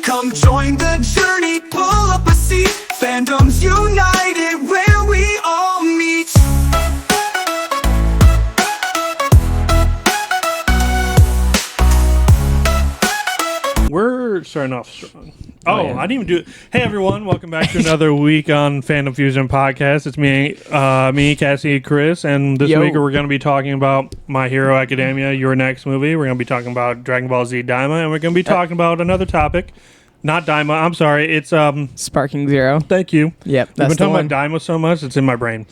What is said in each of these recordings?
Come join the journey, pull up a seat. Fandoms united, where we all meet. We're starting off strong. I didn't even do it. Hey, everyone. Welcome back to another week on Fandom Fusion Podcast. It's me, Cassie, Chris, and this week we're going to be talking about My Hero Academia, your next movie. We're going to be talking about Dragon Ball Z Daima, and we're going to be talking about another topic. Not Daima. I'm sorry. It's Sparking Zero. Thank you. Yep. We've been talking about Daima so much, it's in my brain.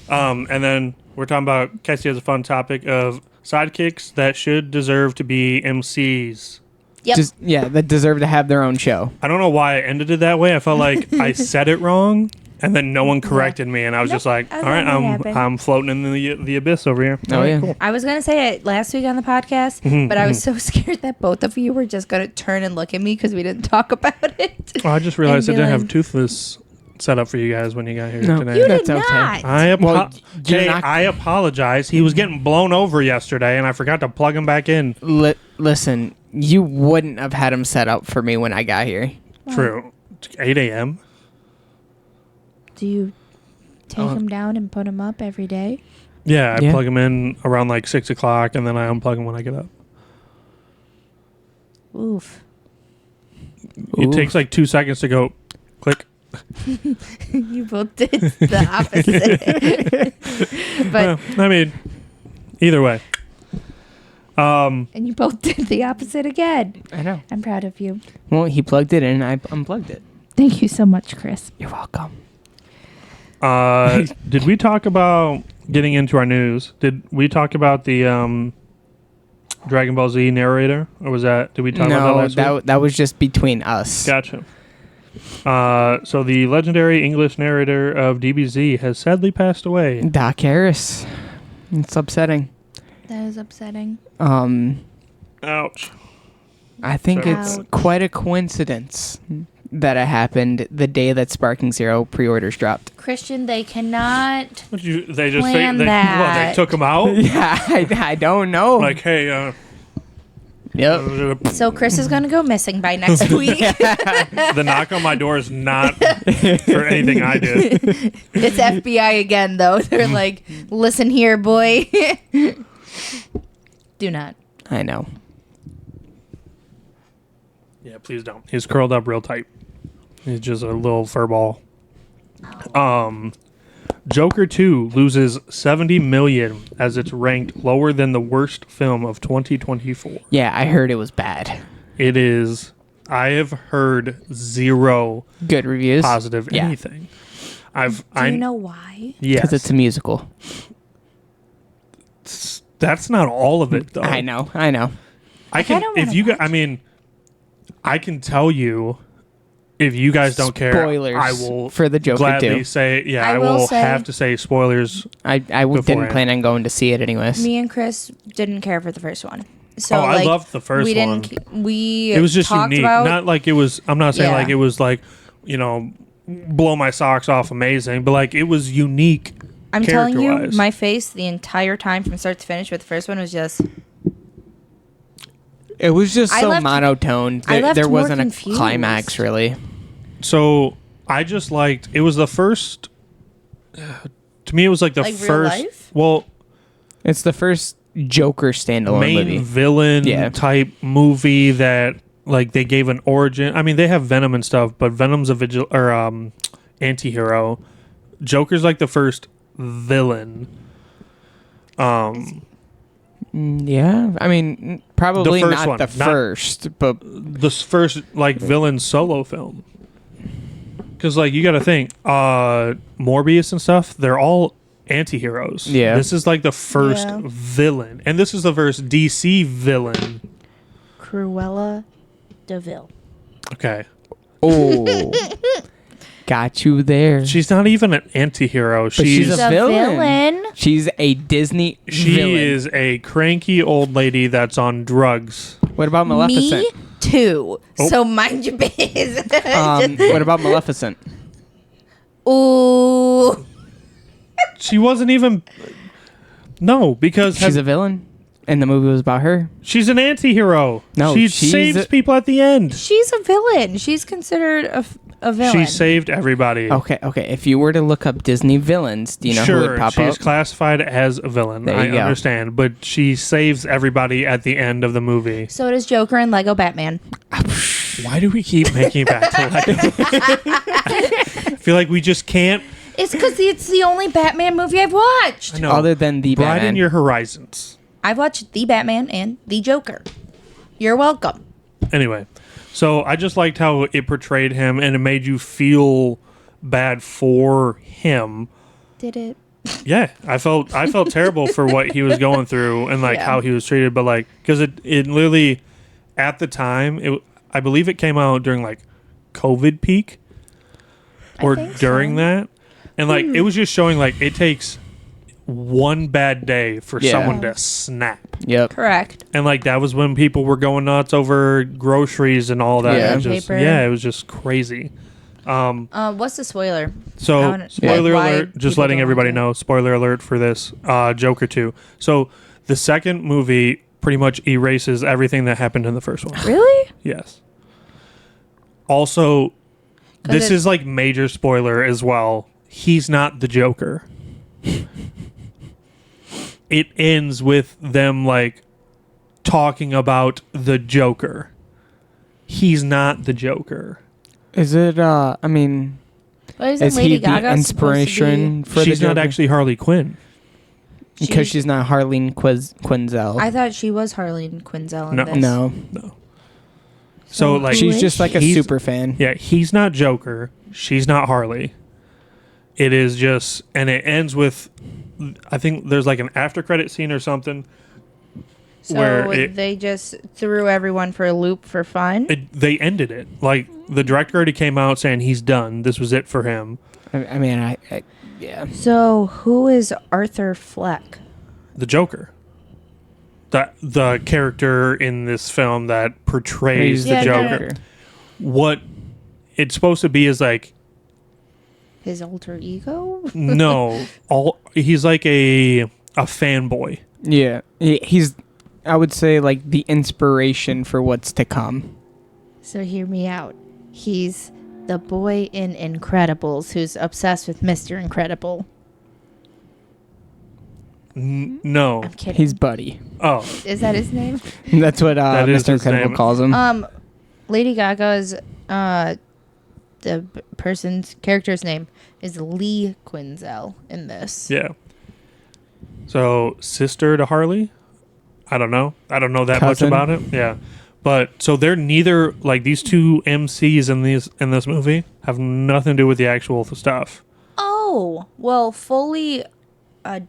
And then we're talking about, Cassie has a fun topic of sidekicks that should deserve to be MCs. Yep. That deserve to have their own show. I don't know why I ended it that way. I felt like I said it wrong, and then no one corrected me, and I was just like, all right, I'm floating in the abyss over here. Oh, yeah. Cool. I was going to say it last week on the podcast, but I was so scared that both of you were just going to turn and look at me because we didn't talk about it. Oh, I just realized I didn't have Toothless set up for you guys when you got here today. You That's did okay. not. I apologize. He was getting blown over yesterday, and I forgot to plug him back in. Listen, you wouldn't have had him set up for me when I got here. True. 8 a.m.? Do you take him down and put him up every day? Yeah, I plug him in around like 6 o'clock, and then I unplug him when I get up. Oof. It takes like 2 seconds to go click. You both did the opposite. But I mean, either way. and you both did the opposite again. I know. I'm proud of you. Well, he plugged it in and I unplugged it. Thank you so much, Chris. You're welcome. Did we talk about getting into our news? Did we talk about the Dragon Ball Z narrator, or did we talk about that last week? That was just between us. Gotcha. So the legendary English narrator of DBZ has sadly passed away. Doc Harris. It's upsetting. That is upsetting. Ouch. I think it's quite a coincidence that it happened the day that Sparking Zero pre-orders dropped. Christian, they cannot They just plan that. they took him out? Yeah, I don't know. Like, hey, Yep. So Chris is going to go missing by next week. the knock on my door is not for anything I did. It's FBI again, though. They're like, listen here, boy. Do not. I know. Yeah, please don't. He's curled up real tight. He's just a little fur ball. Joker 2 loses $70 million as it's ranked lower than the worst film of 2024. Yeah, I heard it was bad. It is. I have heard zero Good reviews. positive anything. Do you know why? Yes. Because it's a musical. That's not all of it, though. I know. I can. If you, I can tell you. If you guys don't Spoilers care, I will for the Joker gladly 2. say, yeah, I I will will say- have to say spoilers. I didn't plan on going to see it anyways. Me and Chris didn't care for the first one. So I loved the first we one. We It was just talked unique. about, Not like it was, I'm not saying Yeah. like it was like, blow my socks off amazing, but like it was unique. I'm telling you, character-wise. my face the entire time from start to finish with the first one was just... It was just I so left- monotone. I left There more wasn't a confused. climax, really. So I just liked, it was the first, to me it was like the Like real first, life? well, It's the first Joker standalone main movie. villain type movie that like they gave an origin. I mean, they have Venom and stuff, but Venom's a anti-hero. Joker's like the first villain. Yeah, I mean, probably The first not one, the first, but This first like villain solo film. Because like you got to think, Morbius and stuff, they're all anti-heroes. Yeah. This is like the first villain, and this is the first DC villain. Cruella DeVille. Okay. oh, got you there. She's not even an anti-hero. she's She's a a villain. villain. She's a Disney She villain. is a cranky old lady that's on drugs. What about Maleficent? Me too. Oh. So mind your biz. What about Maleficent? Ooh. She wasn't even... No, because... She's a villain. And the movie was about her? She's an anti-hero. No, she saves people at the end. She's a villain. She's considered a villain. She saved everybody. Okay. If you were to look up Disney villains, do you know who would pop she's up? classified as a villain. There you I go. understand, but she saves everybody at the end of the movie. So does Joker and Lego Batman. Why do we keep making it back to Lego? I feel like we just can't. It's because it's the only Batman movie I've watched. I know. Other than the Broaden Batman. your horizons. I've watched the Batman and the Joker. You're welcome. Anyway, so I just liked how it portrayed him, and it made you feel bad for him. Did it? Yeah, I felt terrible for what he was going through and like Yeah. how he was treated, but like because it literally at the time I believe it came out during like COVID peak or think during so. that, and like it was just showing like it takes one bad day for Yeah. someone to snap. Yep. Correct. And like that was when people were going nuts over groceries and all that. Yeah. It was just, Paper. yeah, it was just crazy. What's the spoiler? I So wanna- spoiler like, why alert, just people letting don't everybody like it. know, spoiler alert for this Joker 2. So the second movie pretty much erases everything that happened in the first one. Really? Yes. Also, 'Cause this it- is like major spoiler as well. He's not the Joker. It ends with them like talking about the Joker. He's not the Joker. Is it, I mean, Well, isn't is Lady he Gaga the inspiration for She's the not Joker? actually Harley Quinn. Because she's not Harleen Quinzel. I thought she was Harleen Quinzel in No. this. No. So like She's just like a He's- super fan. yeah, he's not Joker. She's not Harley. It is just, and it ends with, I think there's like an after credit scene or something. So where they just threw everyone for a loop for fun. They ended it. Like the director already came out saying he's done. This was it for him. I mean, yeah. So who is Arthur Fleck? The Joker. The character in this film that portrays He's the Yeah, no, Joker. no. What it's supposed to be is like His alter ego? no, he's like a fanboy. Yeah. He's, I would say, like the inspiration for what's to come. So hear me out. He's the boy in Incredibles who's obsessed with Mr. Incredible. No. I'm kidding. He's Buddy. Oh, Is that his name? That's what That is Mr. his Incredible name. calls him. Lady Gaga's the person's character's name is Lee Quinzel in this. yeah. So sister to Harley? I don't know. I don't know that Cousin. much about it. Yeah. But so they're neither like these two MCs in this movie have nothing to do with the actual stuff. Oh, well, fully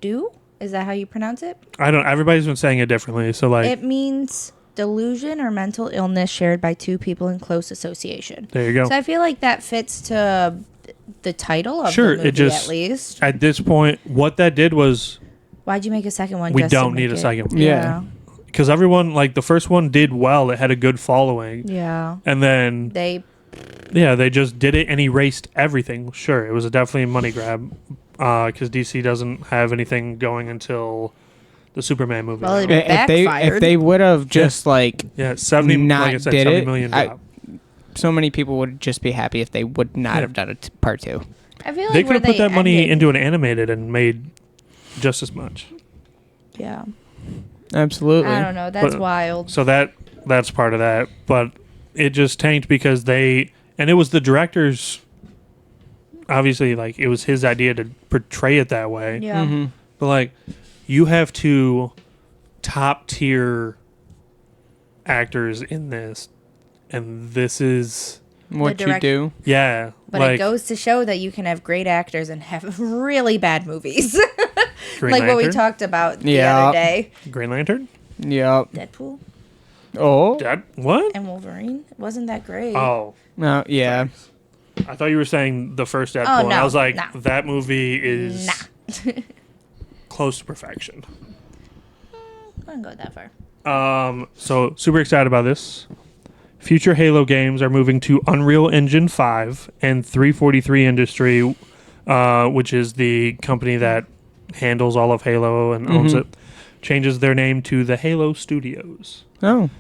do? Is that how you pronounce it? I don't. Everybody's been saying it differently. So like, It means delusion or mental illness shared by two people in close association. there you go. So I feel like that fits to the title of Sure, the movie it just at least. At this point, what that did was Why'd you make a second one? we just to don't make need a it- second one. Yeah. Because everyone like the first one did well. It had a good following, Yeah. and then They they just did it and erased everything. Sure, it was definitely a money grab because DC doesn't have anything going until the Superman movie. Well, now. it- If backfired. they would have just like Yeah, 70. not Like I said, did 70 it, million I- drop. so many people would just be happy if they would not have done a part two. I feel like They could where have put that money ended- into an animated and made just as much. Yeah. Absolutely. I don't know. That's But- wild. So that's part of that, but it just tanked because it was the director's. Obviously, like it was his idea to portray it that way. Yeah. Mhm. But like, you have two top tier actors in this, and this is What you direct- do. yeah. But like it goes to show that you can have great actors and have really bad movies. Green like what we Lantern? talked about the Yeah. other day. Green Lantern. Yep. Deadpool Oh. What? and Wolverine. Wasn't that great? Oh, No. Yeah. I thought you were saying the first Deadpool. and I no, was like, no. that movie is Nah. close to perfection. I wouldn't go that far. So super excited about this. Future Halo games are moving to Unreal Engine 5 and 343 Industry, which is the company that handles all of Halo and owns it, changes their name to the Halo Studios. Oh.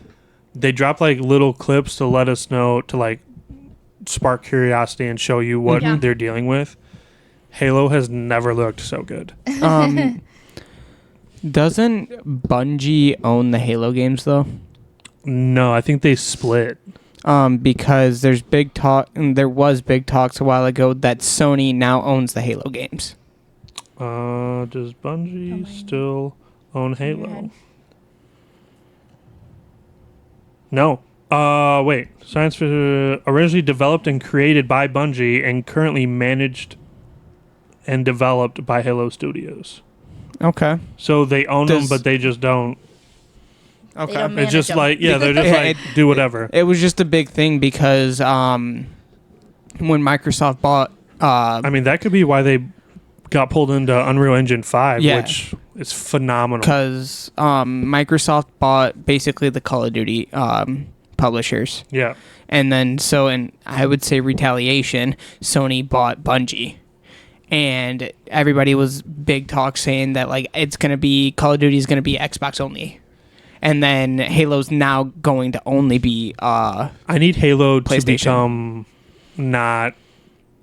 They drop like little clips to let us know, to like spark curiosity and show you what Yeah. they're dealing with. Halo has never looked so good. Doesn't Bungie own the Halo games though? No, I think they split. Because there was big talks a while ago that Sony now owns the Halo games. Does Bungie still own Halo? No. Wait. Science originally developed and created by Bungie and currently managed and developed by Halo Studios. Okay. So they own them, but they just don't. They Okay. don't It's just manage 'em. like, yeah, they're just like, do whatever. It was just a big thing because when Microsoft bought... I mean, that could be why they got pulled into Unreal Engine 5, Yeah. which is phenomenal. Because Microsoft bought basically the Call of Duty publishers. Yeah. And then, I would say retaliation, Sony bought Bungie. And everybody was big talk saying that, like, it's going to be, Call of Duty is going to be Xbox only. And then Halo's now going to only be I need Halo to PlayStation. become not...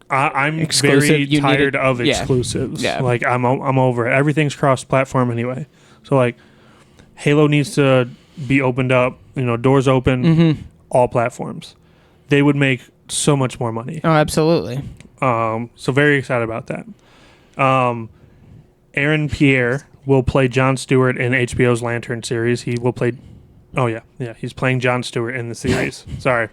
I'm Exclusive. very You need tired it- of yeah. exclusives. Yeah. Like, I'm over it. Everything's cross-platform anyway. So, like, Halo needs to be opened up, doors open, all platforms. They would make so much more money. Oh, absolutely. So very excited about that. Aaron Pierre will play Jon Stewart in HBO's Lantern series. He will play... Oh, yeah. Yeah, he's playing Jon Stewart in the series. Sorry.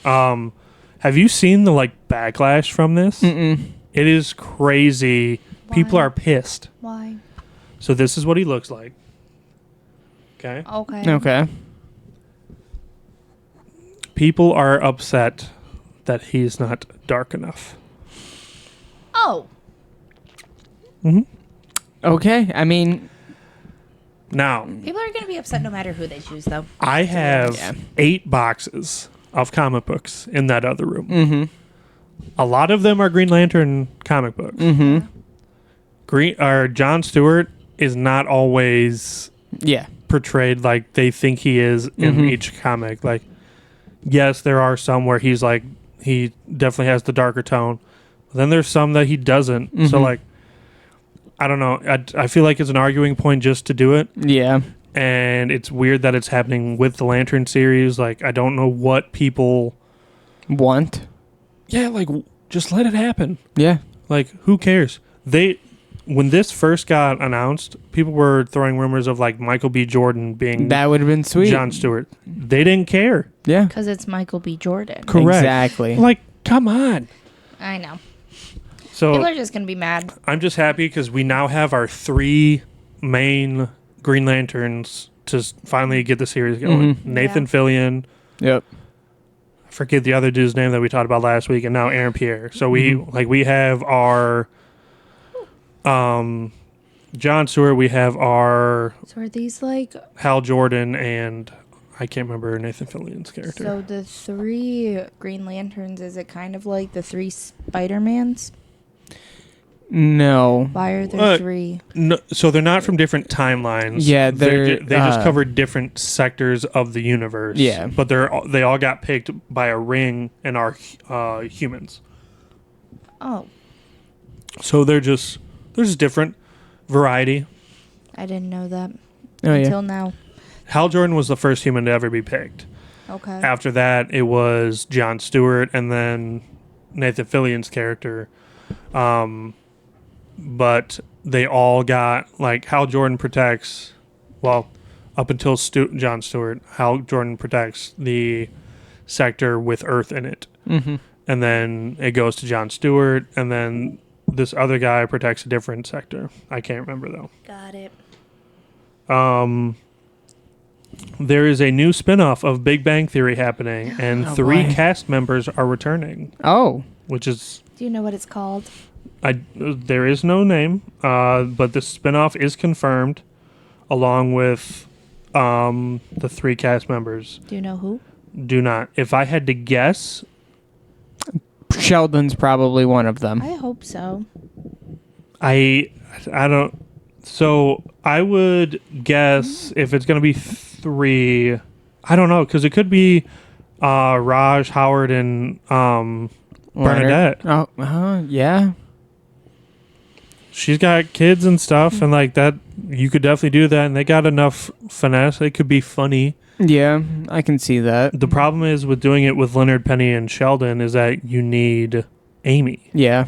Have you seen the, like, backlash from this? Mm-mm. It is crazy. People Why? are pissed. Why? So this is what he looks like. Okay? Okay. Okay. People are upset that he's not dark enough. Oh. Okay. I mean... Now, People are going to be upset no matter who they choose, though. I have Yeah. 8 boxes of comic books in that other room. Mm-hmm. A lot of them are Green Lantern comic books. Mm-hmm. Jon Stewart is not always Yeah. portrayed like they think he is in each comic. Like, yes, there are some where he's like, he definitely has the darker tone. But then there's some that he doesn't. So, like, I don't know. I feel like it's an arguing point just to do it. Yeah. And it's weird that it's happening with the Lantern series. Like, I don't know what people... Want? Yeah, like, just let it happen. Yeah. Like, who cares? When this first got announced, people were throwing rumors of, like, Michael B. Jordan being That would have been sweet. Jon Stewart. They didn't care. Yeah. Because it's Michael B. Jordan. Correct. Exactly. Like, come on. I know. So People are just going to be mad. I'm just happy because we now have our 3 main Green Lanterns to finally get the series going. Nathan Yeah. Fillion. Yep. I forget the other dude's name that we talked about last week, and now Aaron Pierre. So we have our Jon Stewart, we have our So are these like... Hal Jordan, and I can't remember Nathan Fillion's character. So the 3 Green Lanterns, is it kind of like the 3 Spider-Mans? No. Why are there 3? No, so they're not from different timelines. Yeah, they just uh, cover different sectors of the universe. Yeah. But they all got picked by a ring and are humans. Oh, So there's just different variety. I didn't know that Oh, yeah. until now. Hal Jordan was the first human to ever be picked. Okay. After that, it was Jon Stewart and then Nathan Fillion's character. But they all got, like, Hal Jordan protects, well, up until Jon Stewart, Hal Jordan protects the sector with Earth in it. Mm-hmm. And then it goes to Jon Stewart, and then this other guy protects a different sector. I can't remember, though. Got it. There is a new spin-off of Big Bang Theory happening, and 3 boy. cast members are returning, Oh. which is... Do you know what it's called? there is no name, but the spin-off is confirmed, along with the 3 cast members. Do you know who? Do not. If I had to guess, Sheldon's probably one of them. I hope so. I don't... So I would guess if it's going to be 3, I don't know, because it could be Raj, Howard, and Bernadette. Oh, yeah. She's got kids and stuff, and like that, you could definitely do that, and they got enough finesse. It could be funny. Yeah, I can see that. The problem is with doing it with Leonard, Penny, and Sheldon is that you need Amy. Yeah.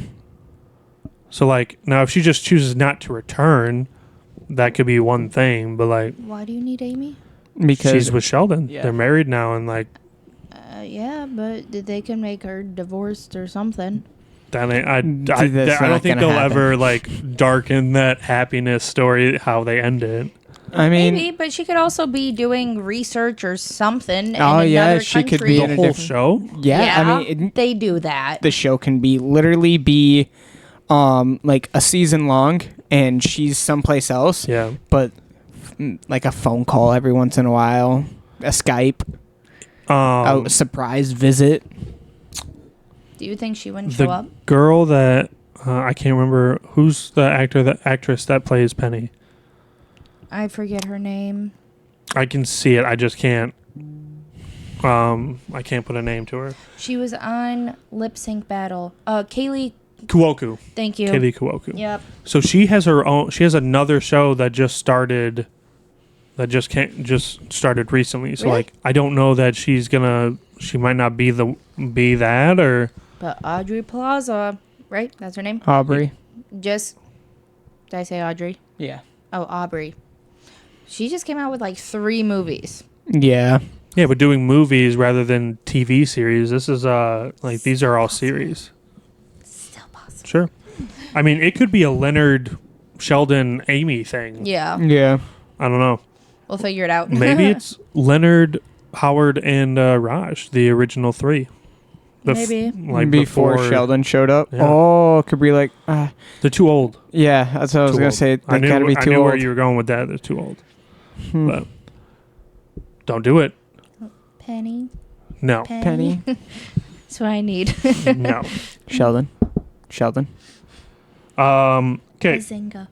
So like now, if she just chooses not to return, that could be one thing. But like, Why do you need Amy? Because she's with Sheldon. Yeah. They're married now, and like Yeah, but they can make her divorced or something. that ain't, I That's don't not think gonna they'll happen. ever like darken that happiness story how they end it. I mean, Maybe, but she could also be doing research or something. Oh, in yeah, another she could country. be The in a whole different- show. yeah, I mean, they do that. the show can be literally be like a season long, and she's someplace else. Yeah. But like a phone call every once in a while, a Skype, a surprise visit. Do you think she wouldn't the show up? girl that I can't remember who's the actress that plays Penny. I forget her name. I can see it. I just can't. I can't put a name to her. She was on Lip Sync Battle. Kaylee. Kuoku. Thank you. Kaylee Kuoku. Yep. So she has her own. She has another show that just started. That just started recently. So Really? like, I don't know that she's gonna. She might not be that or. But Audrey Plaza, right? That's her name. Aubrey. Did I say Audrey? Yeah. Oh, Aubrey. She just came out with like 3 movies. Yeah. Yeah, but doing movies rather than TV series. This is like these are all series. Still possible. Sure. I mean, it could be a Leonard, Sheldon, Amy thing. Yeah. Yeah. I don't know. We'll figure it out. Maybe it's Leonard, Howard, and Raj, the original 3. Maybe. Like before Sheldon showed up. Yeah. Oh, could be like, They're too old. yeah, that's what I was Too gonna old. say. I They gotta be I too knew old. where you were going with that. They're too old. Hmm. But don't do it. Penny. No. Penny. That's what I need. No. Sheldon. Okay. Bazinga.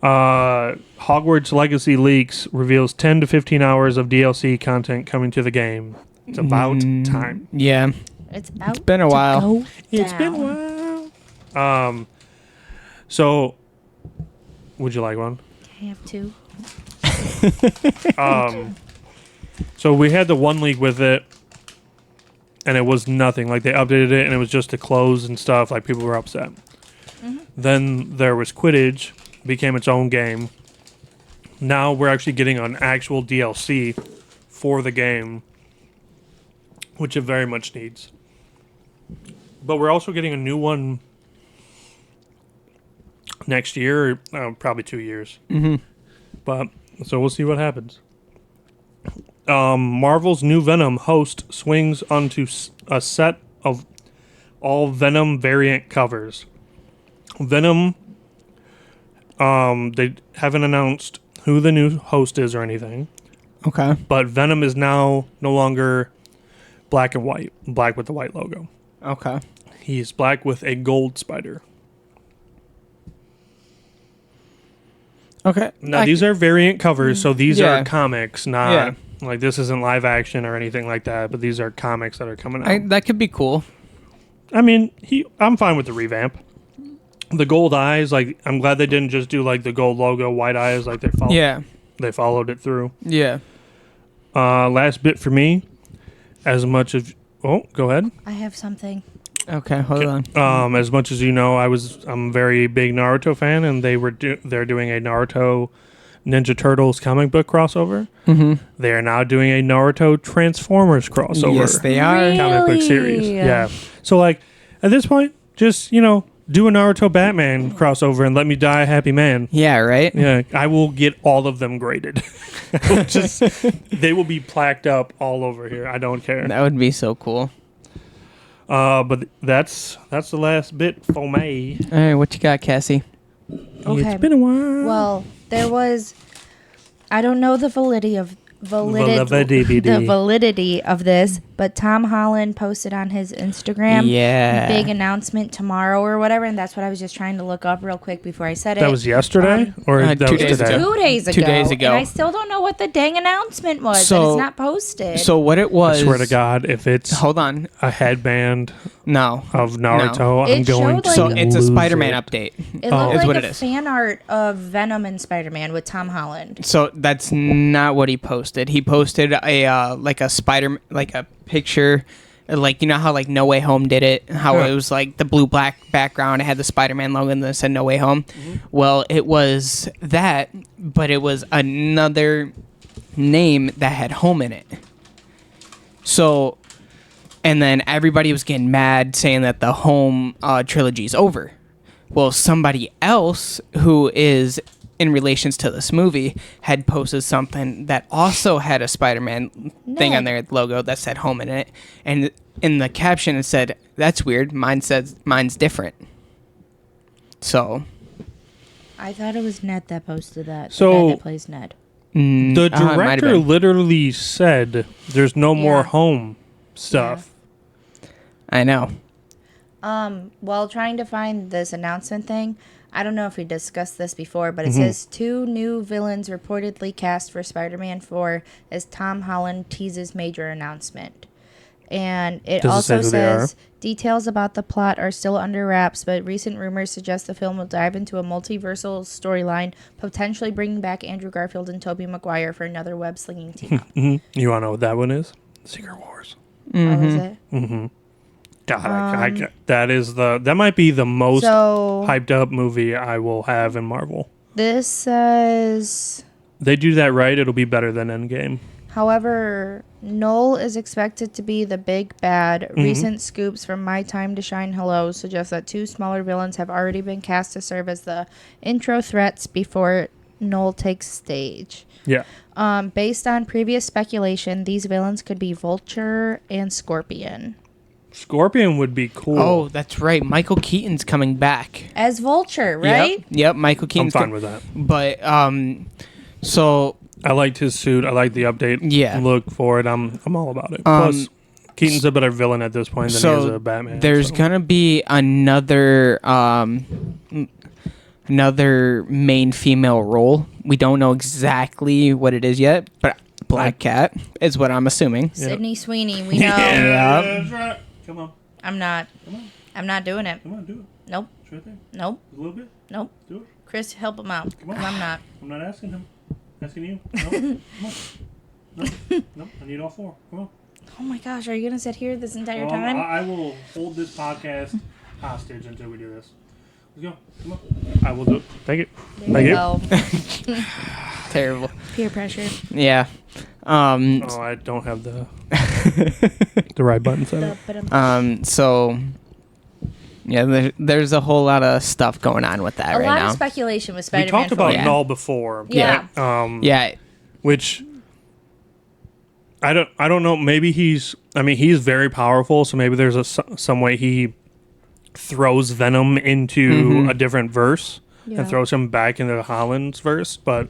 Hogwarts Legacy Leaks reveals 10 to 15 hours of DLC content coming to the game. It's about time. Yeah. It's about It's been a while. to go It's been down. a while. So, would you like one? I have 2. So we had the 1 league with it, and it was nothing. Like they updated it, and it was just to close and stuff. Like people were upset. Then there was Quidditch, became its own game. Now we're actually getting an actual DLC for the game, which it very much needs. But we're also getting a new one next year, or probably 2 years. But so we'll see what happens. Marvel's new Venom host swings onto a set of all Venom variant covers. Venom, they haven't announced who the new host is or anything, Okay. but Venom is now no longer black and white, black with the white logo. Okay. He's black with a gold spider. Okay. Now, these are variant covers, so these Yeah. are comics, not like this isn't live action or anything like that, but these are comics that are coming out. that could be cool. I mean, I'm fine with the revamp. The gold eyes, like, I'm glad they didn't just do like the gold logo, white eyes, like they followed it through. Yeah. Last bit for me, as much as go ahead. I have something. Okay. Hold on. As much as you know, I'm a very big Naruto fan, and they're doing a Naruto Ninja Turtles comic book crossover. They are now doing a Naruto Transformers crossover. Yes, they are. Comic book series. Yeah. So like at this point, just do a Naruto Batman crossover and let me die a happy man. Yeah. Right. Yeah, I will get all of them graded. They will be plaqued up all over here. I don't care. That would be so cool. But that's the last bit for me. All right. What you got, Cassie? Okay. It's been a while. Well, there was. I don't know the validity of Validity. the validity of this, but but Tom Holland posted on his Instagram big announcement tomorrow or whatever, and that's what I was just trying to look up real quick before I said it. That was yesterday? Or that 2 was days today? ago. 2 days ago. 2 days ago. And I still don't know what the dang announcement was, So- and it's not posted. So what it was? I swear to God, if it's Hold on. a headband No. of Naruto, I'm It going showed, to like- So it's a lose Spider-Man it. update. it looked is like what a it is. fan art of Venom and Spider-Man with Tom Holland. So that's not what he posted. He posted a a picture, like you know how like No Way Home did it, how Yeah. it was like the blue black background, it had the Spider-Man logo and then it said No Way Home. Well, it was that, but it was another name that had home in it. So, and then everybody was getting mad saying that the home trilogy is over. Well, somebody else who is in relations to this movie had posted something that also had a Spider-Man thing on their logo that said home in it, and in the caption it said, "That's weird. Mine says mine's different." So I thought it was Ned that posted that. So- the guy that plays Ned. The it might have director been. literally said there's no more Yeah. home stuff. I know. While trying to find this announcement thing, I don't know if we discussed this before, but it says 2 new villains reportedly cast for Spider-Man 4 as Tom Holland teases major announcement. And it Does it also say who they are? says details about the plot are still under wraps, but recent rumors suggest the film will dive into a multiversal storyline, potentially bringing back Andrew Garfield and Tobey Maguire for another web-slinging team-up. You want to know what that one is? Secret Wars. Oh, is it? God, that might be the most So hyped up movie I will have in Marvel. this says... They do that right, it'll be better than Endgame. However, Null is expected to be the big bad. Recent scoops from My Time to Shine Hello suggest that 2 smaller villains have already been cast to serve as the intro threats before Null takes stage. Yeah. Based on previous speculation, these villains could be Vulture and Scorpion. Scorpion would be cool. Oh, that's right. Michael Keaton's coming back. As Vulture, right? Yep. Michael I'm Keaton's fine with that. But so I liked his suit. I like the update. Yeah. Look for it. I'm all about it. Plus, Keaton's a better villain at this point than he is so a Batman. there's so. gonna be another main female role. We don't know exactly what it is yet, but Black Cat is what I'm assuming. Sydney Sweeney, we know. Yeah. That's right. Come on. I'm not. Come on. I'm not doing it. Come on, do it. Nope. It's right there. Nope. A little bit. Nope. Do it. Chris, help him out. Come on. 'Cause I'm not. I'm not asking him. Asking you. No. Come on. No. I need all 4. Come on. Oh my gosh, are you gonna sit here this entire Well, time? I will hold this podcast hostage until we do this. Let's go. Come on. I will do it. Thank you. Thank you. Oh, Terrible. peer pressure. Yeah. Oh, I don't have the the right button set up. So yeah, there's a whole lot of stuff going on with that A right lot now. of speculation with We Spider-Man. talked about Yeah. Null before. Yeah. Yeah. Which I don't know. Maybe he's very powerful. So maybe there's some way he throws Venom into a different verse and throws him back into Holland's verse. But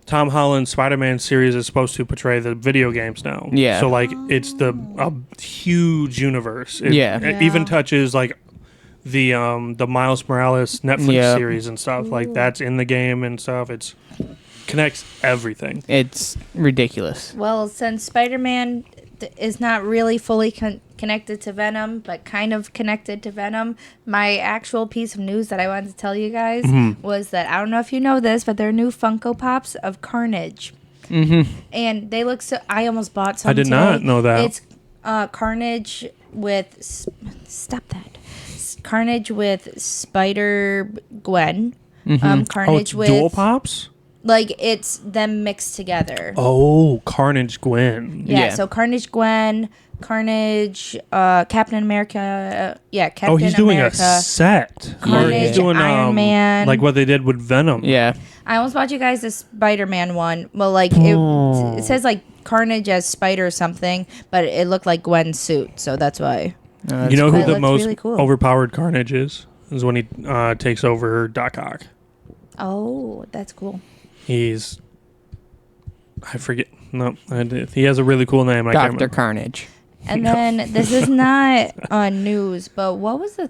Tom Holland's Spider-Man series is supposed to portray the video games now. Yeah. So like it's a huge universe. It Yeah. even touches like the Miles Morales Netflix series and stuff. Like that's in the game and stuff. It's connects everything. It's ridiculous. Well, since Spider-Man is not really fully connected to Venom, but kind of connected to Venom, my actual piece of news that I wanted to tell you guys was that, I don't know if you know this, but there are new Funko Pops of Carnage. And they look so... I almost bought some I did today. not know that. It's Carnage with... Stop that. Carnage with Spider-Gwen. Carnage with... Dual Pops? Like, it's them mixed together. Oh, Carnage Gwen. Yeah, Yeah. so Carnage Gwen, Carnage, Captain America, Captain He's doing America. a set. Carnage, He's doing Iron Man. like what they did with Venom. Yeah. I almost bought you guys the Spider-Man one. Well, like, it says, like, Carnage as Spider something, but it looked like Gwen's suit, so that's why. You know who That the looks most really cool. overpowered Carnage is? Is when he takes over Doc Ock. Oh, that's cool. He's... I forget. No, he has a really cool name. Dr. Carnage. And then this is not news, but what was the?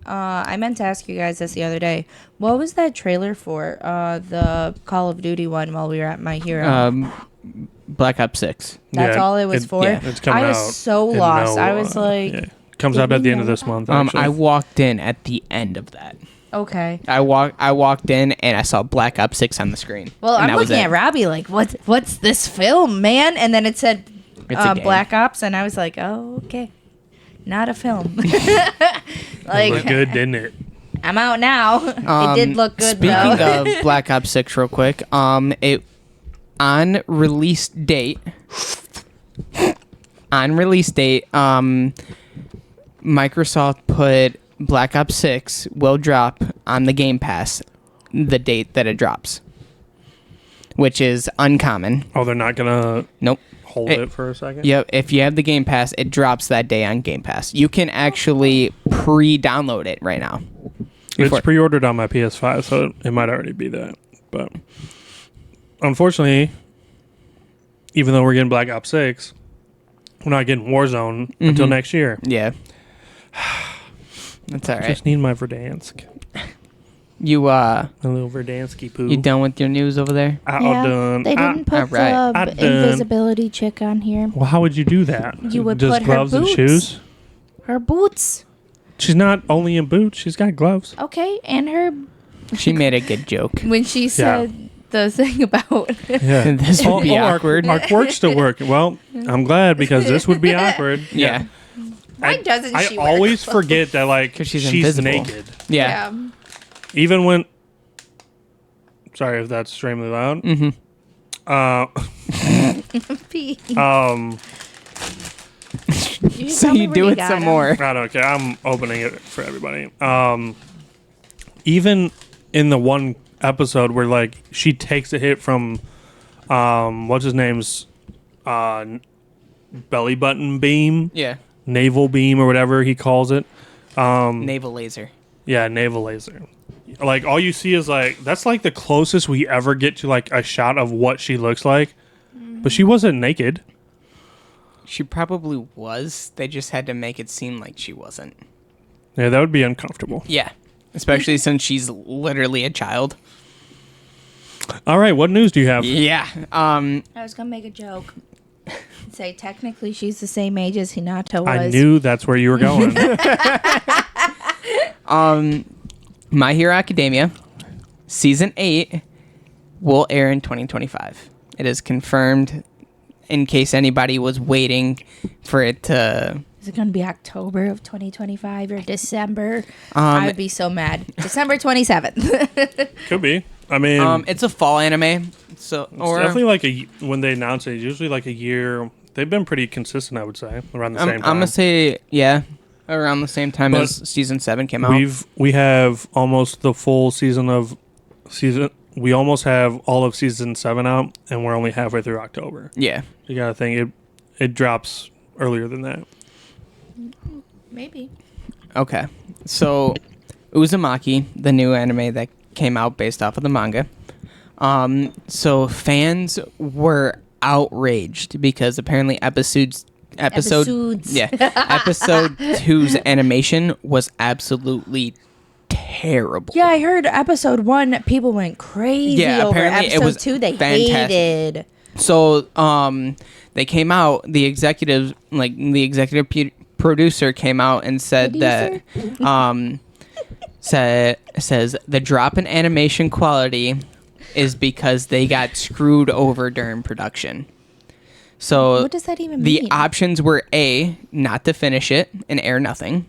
I meant to ask you guys this the other day. What was that trailer for? The Call of Duty one while we were at My Hero. Black Ops 6. That's all it was for. Yeah. It's coming I was out so lost. I was like, it comes out at the end of this month. I walked in at the end of that. okay. I walked in and I saw Black Ops 6 on the screen. Well, and I'm looking at Robbie like, what's this film, man? And then it said It's a game. Black Ops, and I was like, oh, okay. Not a film. It like, looked good, didn't it? I'm out now. It did look good, Speaking though. of Black Ops 6 real quick, it on release date, Microsoft put Black Ops 6 will drop on the Game Pass the date that it drops, which is uncommon. Oh, they're not gonna Nope. hold it for a second? Yep, if you have the Game Pass, it drops that day on Game Pass. You can actually pre-download it right now. It's pre-ordered on my PS5, so it might already be that. But unfortunately, even though we're getting Black Ops 6, we're not getting Warzone until next year. Yeah. That's all I right. just need my Verdansk. You A little Verdansky poo. you done with your news over there? Yeah, Done. they didn't put alright. I the done. invisibility chick on here. Well, how would you do that? You would just put her gloves and boots. shoes? Her boots. She's not only in boots. She's got gloves. Okay, and her She made a good joke. when she said the thing about Yeah. This would be awkward. Our quirks still work. Well, I'm glad because this would be awkward. Yeah. why doesn't I she wear always clothes? forget that, like, 'Cause she's she's invisible. naked. Yeah. Even when... Sorry if that's extremely loud. Mm-hmm. Pee. You So tell me you where do it got some him. more. I don't care. I'm opening it for everybody. Even in the one episode where, like, she takes a hit from what's his name's belly button beam, Yeah. navel beam, or whatever he calls it. Naval laser. Yeah, navel laser. Like, all you see is, like, that's like the closest we ever get to, like, a shot of what she looks like. But she wasn't naked. She probably was. They just had to make it seem like she wasn't. Yeah, that would be uncomfortable. Yeah. Especially since she's literally a child. All right, what news do you have? Yeah. I was gonna make a joke. Say technically she's the same age as Hinata was. I knew that's where you were going. My Hero Academia Season 8 will air in 2025. It is confirmed in case anybody was waiting for it to... Is it gonna be October of 2025 or December? I'd be so mad. December 27th. Could be. I mean, it's a fall anime. So it's definitely like when they announce it, it's usually like a year. They've been pretty consistent, I would say, around the same time. I'm gonna say, yeah, around the same time But as Season 7 came out. We have almost the full season. We almost have all of Season 7 out, and we're only halfway through October. Yeah. You gotta think it drops earlier than that. Maybe. Okay. So, Uzumaki, the new anime that came out based off of the manga. So fans were outraged because apparently episode 2's animation was absolutely terrible. Yeah, I heard episode 1 people went crazy Yeah, over. apparently it Episode was 2 they fantastic. hated. So they came out, the executive producer came out and said that says the drop in animation quality is because they got screwed over during production. So What does that even the mean? options were A, not to finish it and air nothing,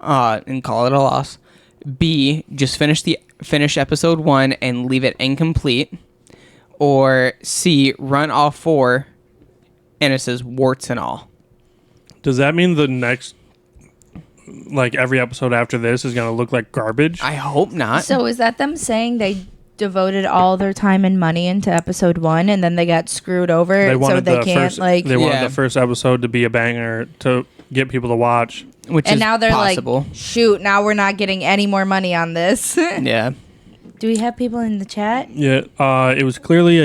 and call it a loss. B, just finish episode 1 and leave it incomplete. Or C, run all 4, and it says warts and all. Does that mean the next, like, every episode after this is gonna look like garbage? I hope not. So is that them saying they devoted all their time and money into episode 1 and then they got screwed over They so wanted they the can't first. like They wanted Yeah. the first episode to be a banger to get people to watch. Which and is now they're possible. like, shoot, now we're not getting any more money on this. Yeah. Do we have people in the chat? Yeah, it was clearly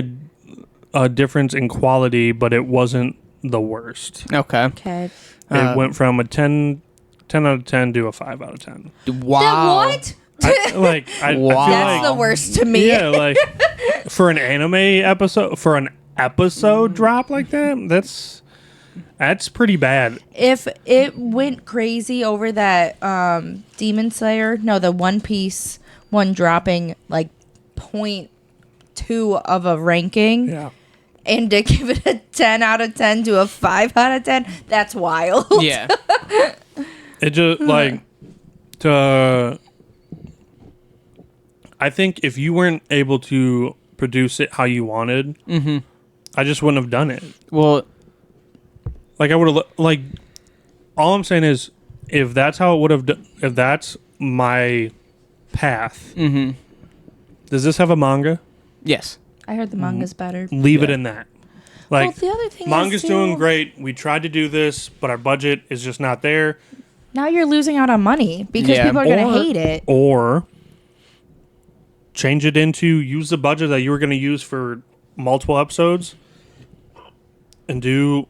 a difference in quality, but it wasn't the worst. Okay. Okay. It went from a 10 out of 10 to a 5 out of 10. Wow. What? I feel That's like, the worst to me. yeah, like for an anime episode, drop like that, that's pretty bad. If it went crazy over that Demon Slayer, the One Piece one dropping like 0.2 of a ranking, Yeah. and to give it a 10 out of 10 to a 5 out of 10, that's wild. Yeah. It just like I think if you weren't able to produce it how you wanted, I just wouldn't have done it. Well, Like I would have like. All I'm saying is, if that's how it would have, if that's my path, does this have a manga? yes. I heard the manga's better. Leave it in that. Like the other thing manga's is, too, doing great. We tried to do this, but our budget is just not there. now you're losing out on money because Yeah. people are going to hate it. Or change it into use the budget that you were going to use for multiple episodes, and do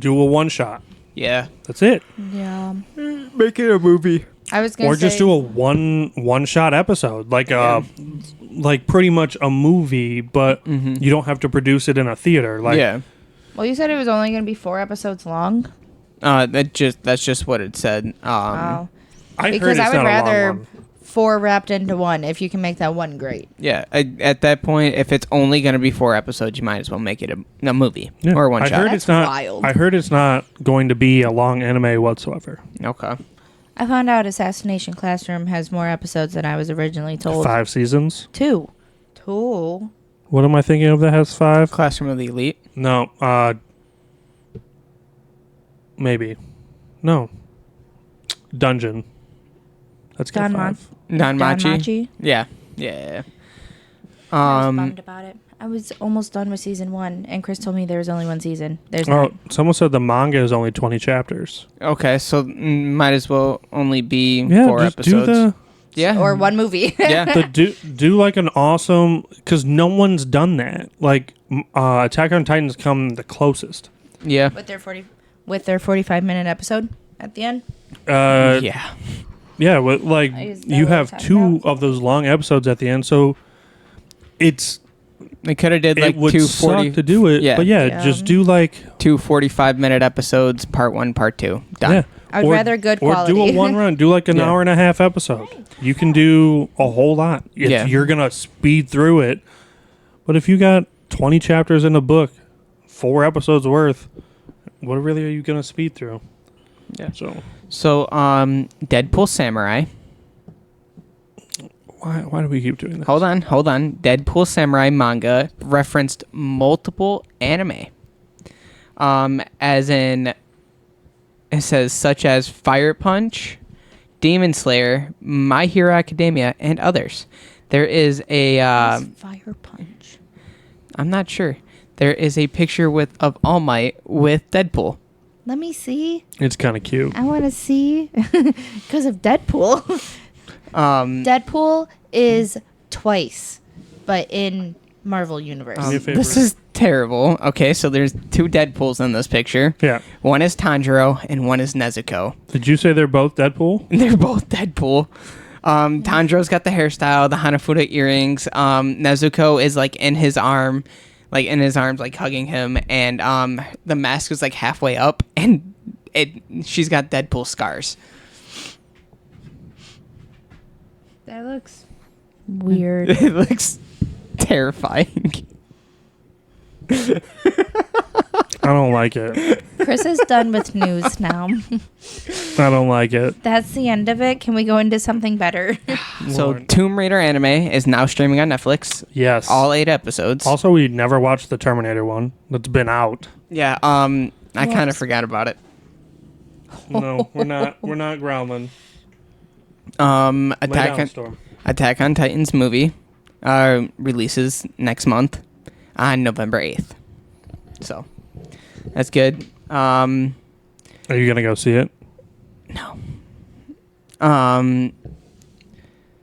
a one shot. Yeah. That's it. Yeah. Make it a movie. I was going to Or say. just do a one shot episode, like pretty much a movie, but you don't have to produce it in a theater. Like, Yeah. Well, you said it was only going to be 4 episodes long. That's just what it said. Wow. I heard Because it's I would not a long rather one. 4 wrapped into 1 if you can make that one great. Yeah. At that point, if it's only going to be 4 episodes, you might as well make it a movie Yeah. or one I shot. heard That's it's not. wild. I heard it's not going to be a long anime whatsoever. Okay. I found out Assassination Classroom has more episodes than I was originally told. 5 seasons. 2. What am I thinking of that has 5? Classroom of the Elite. No. Maybe. No. Dungeon. That's got Danma- 5. Danmachi. Yeah. I was bummed about it. I was almost done with season 1, and Chris told me there was only 1 season. There's Oh, 9. someone said the manga is only 20 chapters. Okay, so might as well only be Yeah, 4 just episodes. do the. Yeah. Or 1 movie. Yeah. do like an awesome, because no one's done that. Like Attack on Titan's come the closest. Yeah. with their 45-minute episode at the end. Yeah. Yeah, like Is that you what we're have talking 2 about? of those long episodes at the end, so They could have did like it would 240 suck to do it. Yeah. But yeah, Yeah. just do like 2 45-minute episodes, part 1, part 2. Done. yeah. I would rather good quality. Or do a one run. Do like an Yeah. hour and a half episode. You can do a whole lot. Yeah. You're gonna speed through it. But if you got 20 chapters in a book, 4 episodes worth, what really are you gonna speed through? Yeah. So Deadpool Samurai. why do we keep doing this? Hold on. Deadpool Samurai manga referenced multiple anime. As in, it says such as Fire Punch, Demon Slayer, My Hero Academia, and others. There is a Fire Punch. I'm not sure. There is a picture of All Might with Deadpool. Let me see. It's kind of cute. I want to see. Because of Deadpool. Um, Deadpool is twice, but in Marvel Universe. Me a favor. this is terrible. Okay, so there's 2 Deadpools in this picture. Yeah. One is Tanjiro and one is Nezuko. Did you say they're both Deadpool? They're both Deadpool. Tanjiro's got the hairstyle, the Hanafuda earrings. Nezuko is like in his arms, like hugging him, and the mask is like halfway up, and she's got Deadpool scars. That looks weird. It looks terrifying. I don't like it. Chris is done with news now. I don't like it. That's the end of it. Can we go into something better? So Lord. Tomb Raider anime is now streaming on Netflix. Yes. All 8 episodes. Also, we never watched the Terminator one. That's been out. Yeah. I kind of Whoops. forgot about it. No, we're not. We're not growling. Lay Attack down, Storm. on Titan's movie releases next month on November 8th. So that's good. Are you gonna go see it? No.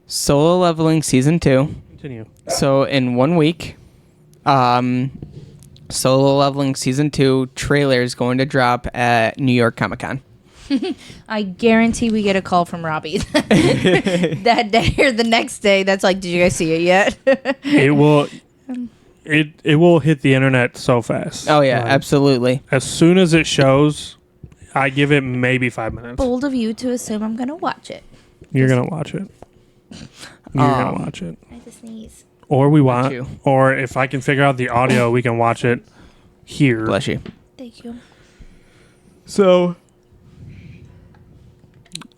Solo Leveling Season 2. Continue. So in 1 week, Solo Leveling Season 2 trailer is going to drop at New York Comic Con. I guarantee we get a call from Robbie that day or the next day. That's like, did you guys see it yet? It will. It will hit the internet so fast. Oh yeah, absolutely. As soon as it shows, I give it maybe 5 minutes. Bold of you to assume I'm gonna watch it. You're gonna watch it. You're gonna watch it. I have to sneeze. Or we Bless want, you. or if I can figure out the audio, we can watch it here. Bless you. Thank you. So,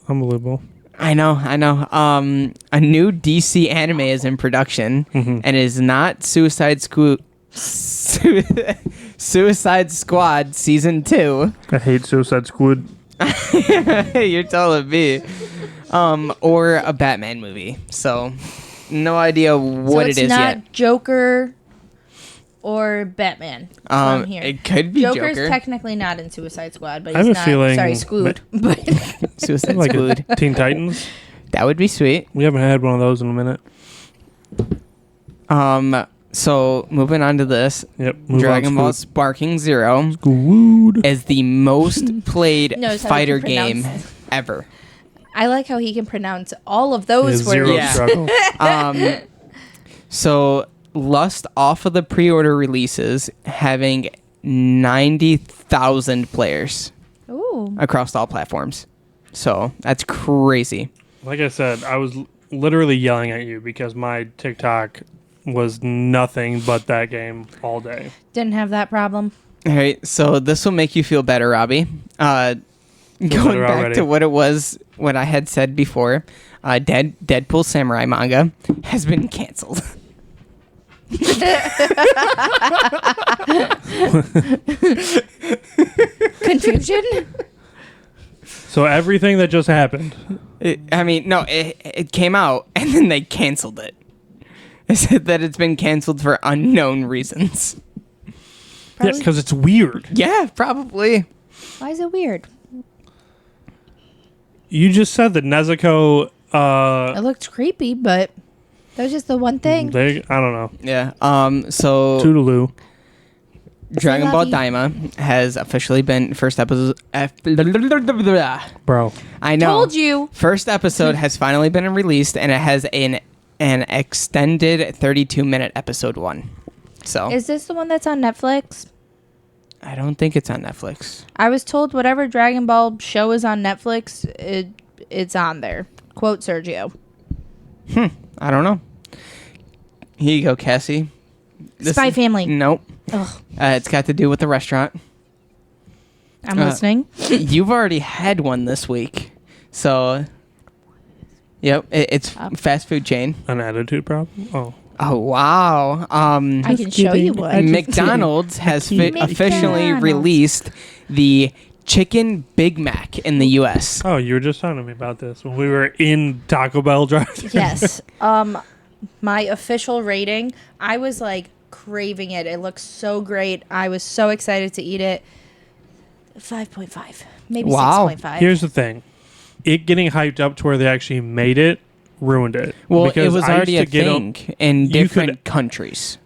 Unbelievable. I know. A new DC anime is in production, and is not Suicide Squad Season 2. I hate Suicide Squad. You're telling me. Or a Batman movie. So, no idea what so it is not yet. Joker or Batman. That's what I'm hearing. It could be Joker's Joker. technically not in Suicide Squad, but I have he's a not. feeling Sorry, Squid. But Suicide Like Squad. Teen Titans. That would be sweet. We haven't had one of those in a minute. So moving on to this, Yep. move Dragon on, Ball Squid. Sparking Zero Squid. is the most played Knows how to fighter pronounce game ever. I like how he can pronounce all of those Zero words. Yeah. struggle. So Lust off of the pre-order releases, having 90,000 players Ooh. across all platforms. So that's crazy. Like I said, I was literally yelling at you because my TikTok was nothing but that game all day. Didn't have that problem. All right, so this will make you feel better, Robbie. Going better back already. to what I had said before, Deadpool Samurai manga has been canceled. Confusion? So everything that just happened. It came out and then they canceled it. It said that it's been canceled for unknown reasons. Yeah, because it's weird. Yeah, probably. Why is it weird? You just said that Nezuko. It looked creepy, but that was just the one thing. I don't know. Yeah. So Toodaloo. Dragon Ball Lovey. Daima has officially been first episode. Bro. I know. Told you. First episode has finally been released, and it has an extended 32-minute episode 1. So Is this the one that's on Netflix? I don't think it's on Netflix. I was told whatever Dragon Ball show is on Netflix, it's on there. Quote Sergio. I don't know. Here you go, Cassie. Spy Family. Nope. Ugh, It's got to do with the restaurant. I'm listening. You've already had one this week, so yep, it's fast food chain. An attitude problem? Oh. Oh wow! I can show you one. McDonald's has officially McDonald's. released the Chicken Big Mac in the U.S. Oh, you were just talking to me about this when we were in Taco Bell drive. Yes. My official rating, I was like craving it. It looks so great. I was so excited to eat it. 5.5. Maybe Wow. 6.5. Here's the thing. It getting hyped up to where they actually made it ruined it. Well, Because it was I already a used to get thing in you different could- countries.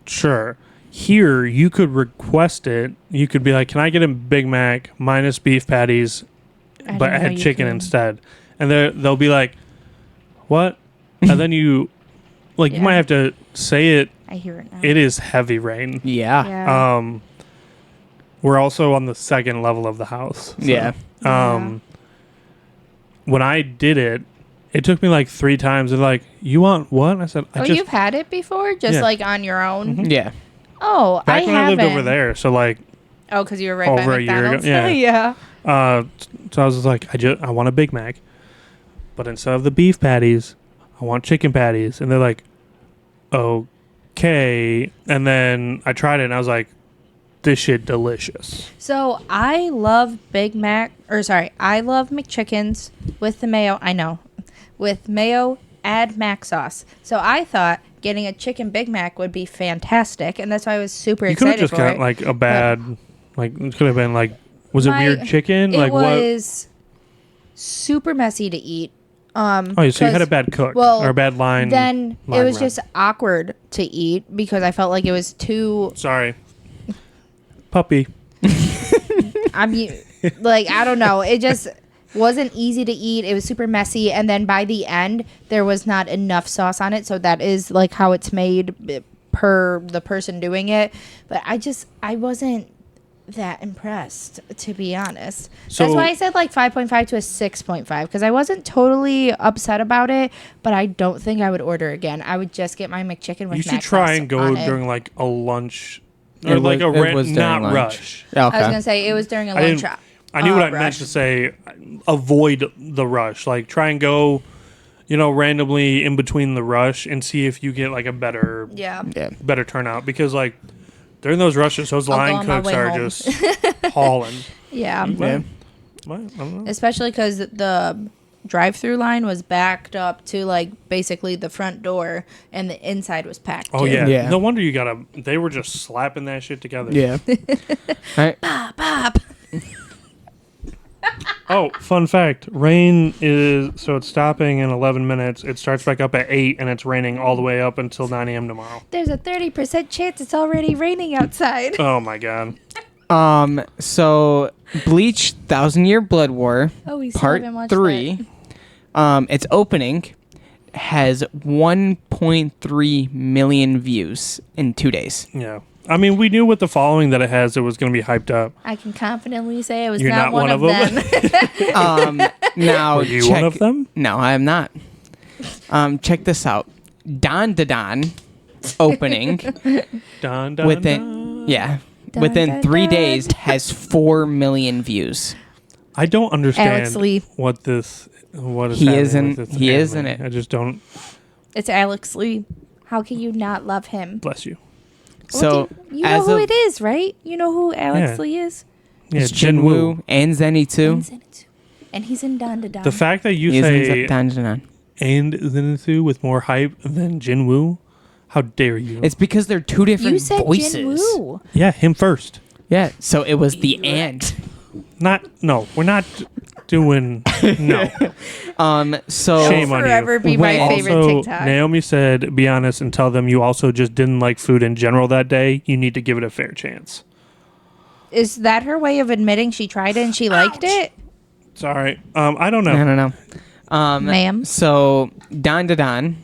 Sure. Here, you could request it. You could be like, can I get a Big Mac minus beef patties, I but didn't know add you chicken could. instead? And they'll be like, what? And then you Yeah. might have to say it. I hear it now. It is heavy rain. Yeah. Yeah. We're also on the second level of the house. so, Yeah. When I did it, it took me like 3 times. They're like, you want what? I said, you've had it before? Just Yeah. like on your own? Yeah. Oh, back I when haven't. I lived over there. So like, Oh, because you were right Over by a year ago, McDonald's? yeah. yeah. so I was just like, I want a Big Mac, but instead of the beef patties, I want chicken patties. And they're like, okay. And then I tried it and I was like, this shit delicious. So I love I love McChickens with the mayo. I know. With mayo, add mac sauce. So I thought getting a chicken Big Mac would be fantastic. And that's why I was super You could have excited just for got it. like a bad, like it could have been like, was it weird chicken? It Like what? was super messy to eat. Oh, so you had a 'cause- bad cook well, or a bad line. Then it line was run. just awkward to eat because I felt like it was too Sorry. puppy. I mean, like, I don't know. It just wasn't easy to eat. It was super messy. And then by the end, there was not enough sauce on it. So that is like how it's made per the person doing it. But I wasn't that impressed, to be honest. So, that's why I said like 5.5 to a 6.5, because I wasn't totally upset about it, but I don't think I would order again. I would just get my McChicken with you should mac try sauce and go on it. during like a lunch It or like was- a it was during not lunch. rush. Okay. I was gonna say it was during a I lunch. didn't- I knew what I meant rush. to say. Avoid the rush. Like try and go, randomly in between the rush and see if you get like a better Yeah. Yeah. better turnout, because like during those rushes, those I'll go line on my cooks way are home. just hauling. Yeah. Yeah. I don't know. Especially because the drive-through line was backed up to like basically the front door, and the inside was packed. Oh too. yeah. Yeah. No wonder you got to. They were just slapping that shit together. Yeah. Right. Pop. Oh, fun fact: rain is it's stopping in 11 minutes. It starts back up at 8, and it's raining all the way up until 9 a.m. tomorrow. There's a 30% chance it's already raining outside. Oh my god. So Bleach 1,000 Year Blood War Oh, we still Part haven't watched 3. Its opening has 1.3 million views in 2 days. Yeah. I mean, we knew with the following that it has, it was going to be hyped up. I can confidently say I was You're not one of them. them. Now, Were you one of them? No, I am not. Check this out. Don opening Dun, dun, within dun. yeah Dun, within dun, 3 dun. days has 4 million views. I don't understand Alex Lee. what is He happening is in- with this he is anime. in it. I just don't. It's Alex Lee. How can you not love him? Bless you. So you know as who of it is, right? You know who Alex Yeah. Lee is? Yeah, it's Jinwoo and Zenitsu. He's in it too. And he's in Don to Don. The fact that you He is in say Dandadan. and Zenitsu with more hype than Jinwoo, how dare you? It's because they're two different you said voices. Jinwoo. Yeah, him first. Yeah, so it was the and. We're not doing no. So Shame on you. Forever be my When- favorite Also, TikTok. Naomi said, be honest and tell them you also just didn't like food in general that day. You need to give it a fair chance. Is that her way of admitting she tried it and she liked it? Sorry. I don't know. I don't know. Ma'am? So Dandadan.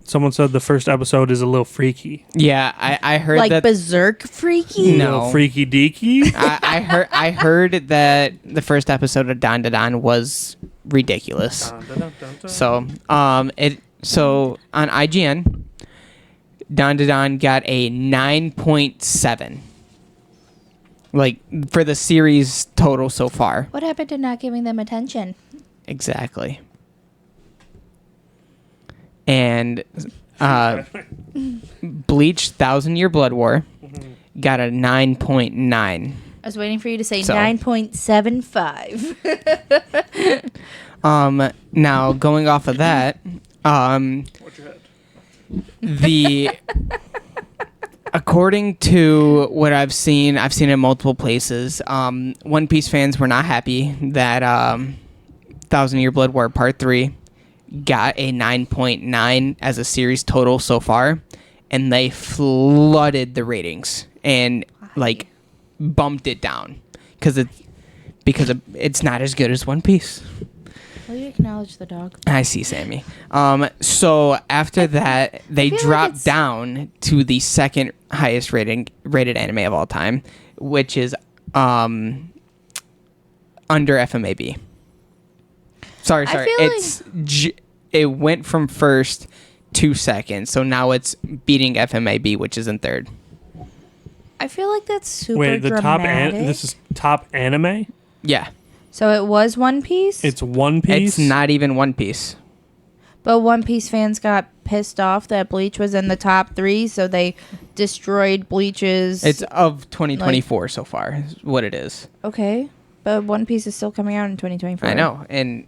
Someone said the first episode is a little freaky. Yeah, I heard Like that. berserk freaky? No. Little freaky deaky. I heard that the first episode of Dandadan was ridiculous. So on IGN, Dandadan got a 9.7. Like for the series total so far. What happened to not giving them attention? Exactly. And Bleach 1,000 Year Blood War got a 9.9. I was waiting for you to say So- 9.75. Now going off of that, the according to what I've seen in multiple places. One Piece fans were not happy that 1,000 Year Blood War Part 3 got a 9.9 as a series total so far, and they flooded the ratings and like bumped it down because it's not as good as One Piece. Will you acknowledge the dog? I see, Sammy. So after that, they feel like dropped it's- down to the second highest rated anime of all time, which is under FMAB. Sorry. feel It's it went from first to second, so now it's beating FMAB, which is in third. I feel like that's super Wait, the dramatic. this is top anime? Yeah, So it was One Piece? It's One Piece? it's not even One Piece. But One Piece fans got pissed off that Bleach was in the top 3, so they destroyed Bleach's... It's of 2024 so far. Is what it is. Okay, but One Piece is still coming out in 2024. I know, and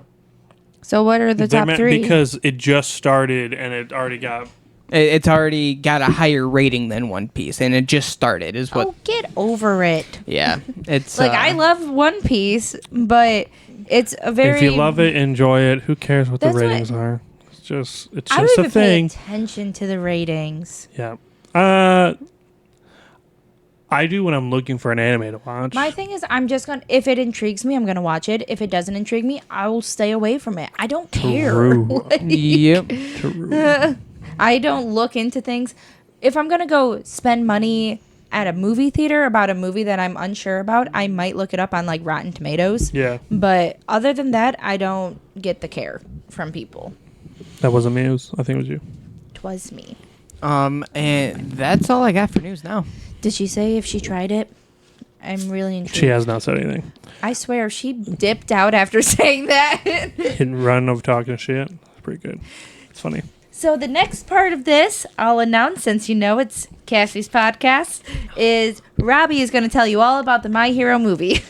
So what are the They top meant 3? because it just started and it already got... it's already got a higher rating than One Piece, and it just started. Is what? Oh, get over it. Yeah, it's Like, I love One Piece, but it's a very... If you love it, enjoy it. Who cares what the That's what- ratings are? It's just I don't a even pay thing. attention to the ratings. Yeah. I do when I'm looking for an anime to watch. My thing is, I'm just going to, if it intrigues me, I'm going to watch it. If it doesn't intrigue me, I will stay away from it. I don't care. True. Yep. True. I don't look into things. If I'm going to go spend money at a movie theater about a movie that I'm unsure about, I might look it up on like Rotten Tomatoes. Yeah. But other than that, I don't get the care from people. That wasn't me. I think it was you. 'Twas me. And that's all I got for news now. Did she say if she tried it? I'm really intrigued. She has not said anything. I swear, she dipped out after saying that. Hit and run of talking shit. It's pretty good. It's funny. So the next part of this, I'll announce, since you know it's Cassie's podcast, is Robbie is going to tell you all about the My Hero movie.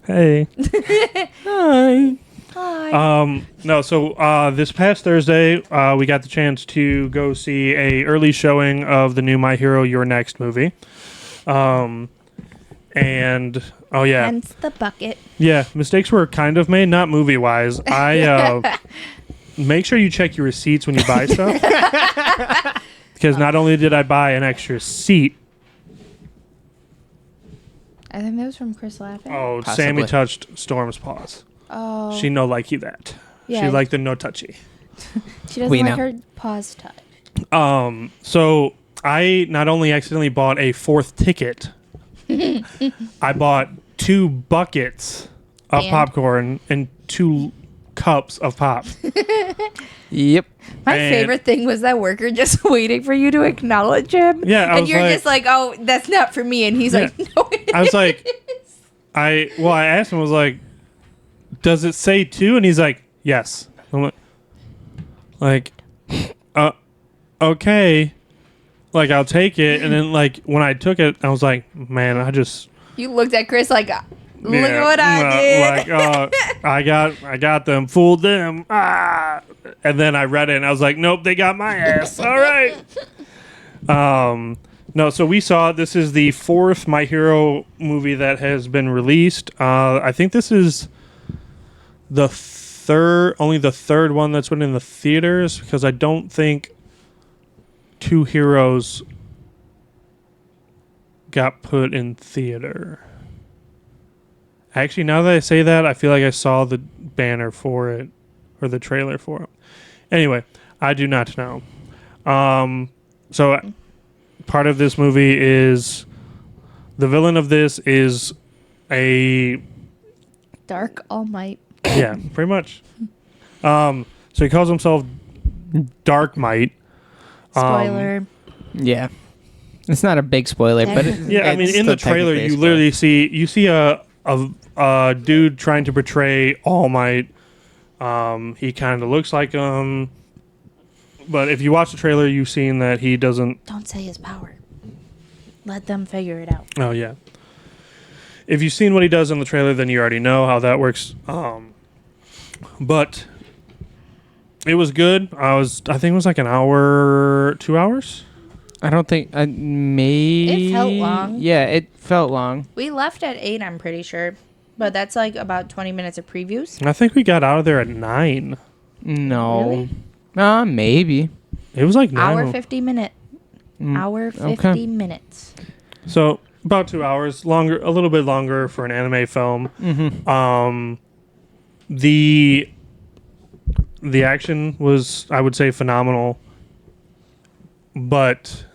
Hey. Hi. Hi. No, so this past Thursday, we got the chance to go see a early showing of the new My Hero Your Next movie. And oh yeah. Hence the bucket. Yeah, mistakes were kind of made, not movie-wise. I make sure you check your receipts when you buy stuff. Because not only did I buy an extra seat. I think that was from Chris laughing. Oh, Possibly. Sammy touched Storm's paws. Oh. She no likey that. Yeah. She liked the no touchy. She doesn't We like know. her paws touch. So I not only accidentally bought a fourth ticket, I bought 2 buckets of And? popcorn and 2 cups of pop. Yep. My And- favorite thing was that worker just waiting for you to acknowledge him. Yeah, I and was you're like- just like, oh, that's not for me. And he's Yeah. like, no, it I was is. like, I asked him, I was like, does it say 2? And he's like, yes. I'm like, okay. Like, I'll take it. And then, like, when I took it, I was like, man, You looked at Chris like, look yeah, at what I did. Like, I got them, fooled them. Ah. And then I read it, and I was like, nope, they got my ass. All right. No, so we saw this is the 4th My Hero movie that has been released. I think this is only the third one that's been in the theaters, because I don't think 2 Heroes got put in theater. Actually, now that I say that, I feel like I saw the banner for it, or the trailer for it. Anyway, I do not know. So part of this movie is the villain of this is a Dark All Might. yeah, pretty much. So he calls himself Dark Might. Spoiler. Yeah. It's not a big spoiler, but Yeah, I mean, in the trailer, you literally see a dude trying to portray All Might. He kind of looks like him, but if you watch the trailer, you've seen that he doesn't. Don't say his power. Let them figure it out. Oh yeah. If you've seen what he does in the trailer, then you already know how that works. But it was good. I think it was like an hour, 2 hours. I don't think It felt long. Yeah, it felt long. We left at 8, I'm pretty sure. But that's like about 20 minutes of previews. I think we got out of there at 9. No. Really? Maybe. It was like 9. Hour 50 minute. Hour 50 okay. minutes. So about 2 hours longer, a little bit longer for an anime film. Mm-hmm. The action was, I would say, phenomenal, but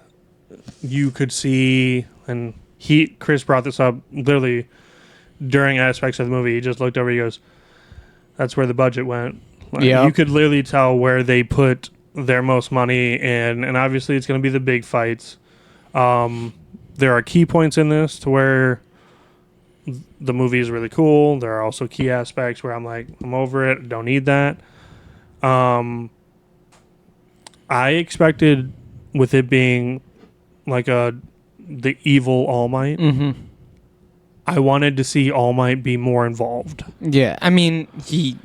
you could see, and Chris brought this up literally during aspects of the movie. He just looked over, he goes, that's where the budget went. Like, Yeah. you could literally tell where they put their most money in, and obviously it's going to be the big fights. There are key points in this to where the movie is really cool. There are also key aspects where I'm like, I'm over it, don't need that. I expected, with it being like the evil All Might, Mm-hmm. I wanted to see All Might be more involved. Yeah, I mean, He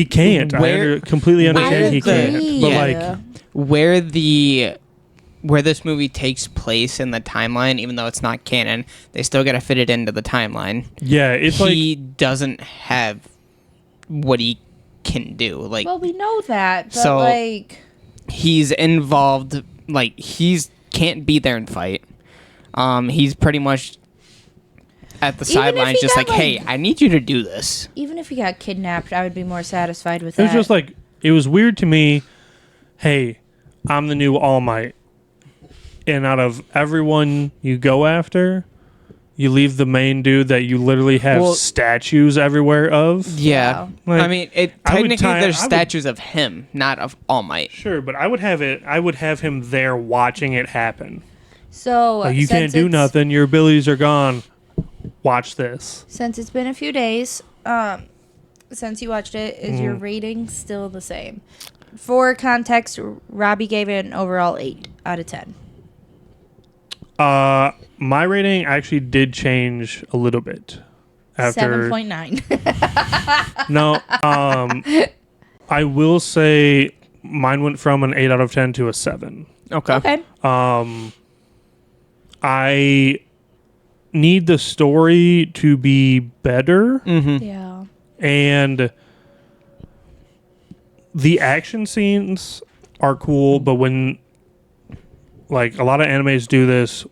can't. Where- I completely understand he I can't. agree. But Yeah. where this movie takes place in the timeline, even though it's not canon, they still got to fit it into the timeline. yeah, it's He doesn't have what he can do. Like, Well, we know that. But So- like, he's involved, like, he's can't be there and fight. He's pretty much at the Even if sidelines, he just got, like, hey, I need you to do this. Even if he got kidnapped, I would be more satisfied with It was that. just like, it was weird to me. Hey, I'm the new All Might. And out of everyone you go after, you leave the main dude that you literally have statues everywhere of. Yeah. Like, I mean, there's statues of him, not of All Might. Sure, but I would have him there watching it happen. So Like, you can't do nothing. Your abilities are gone. Watch this. Since it's been a few days, since you watched it, is your rating still the same? For context, Robbie gave it an overall 8 out of 10. My rating actually did change a little bit. After 7.9. No, I will say mine went from an 8 out of 10 to a 7. Okay. I need the story to be better. Yeah. And the action scenes are cool, but when, like, a lot of animes do this,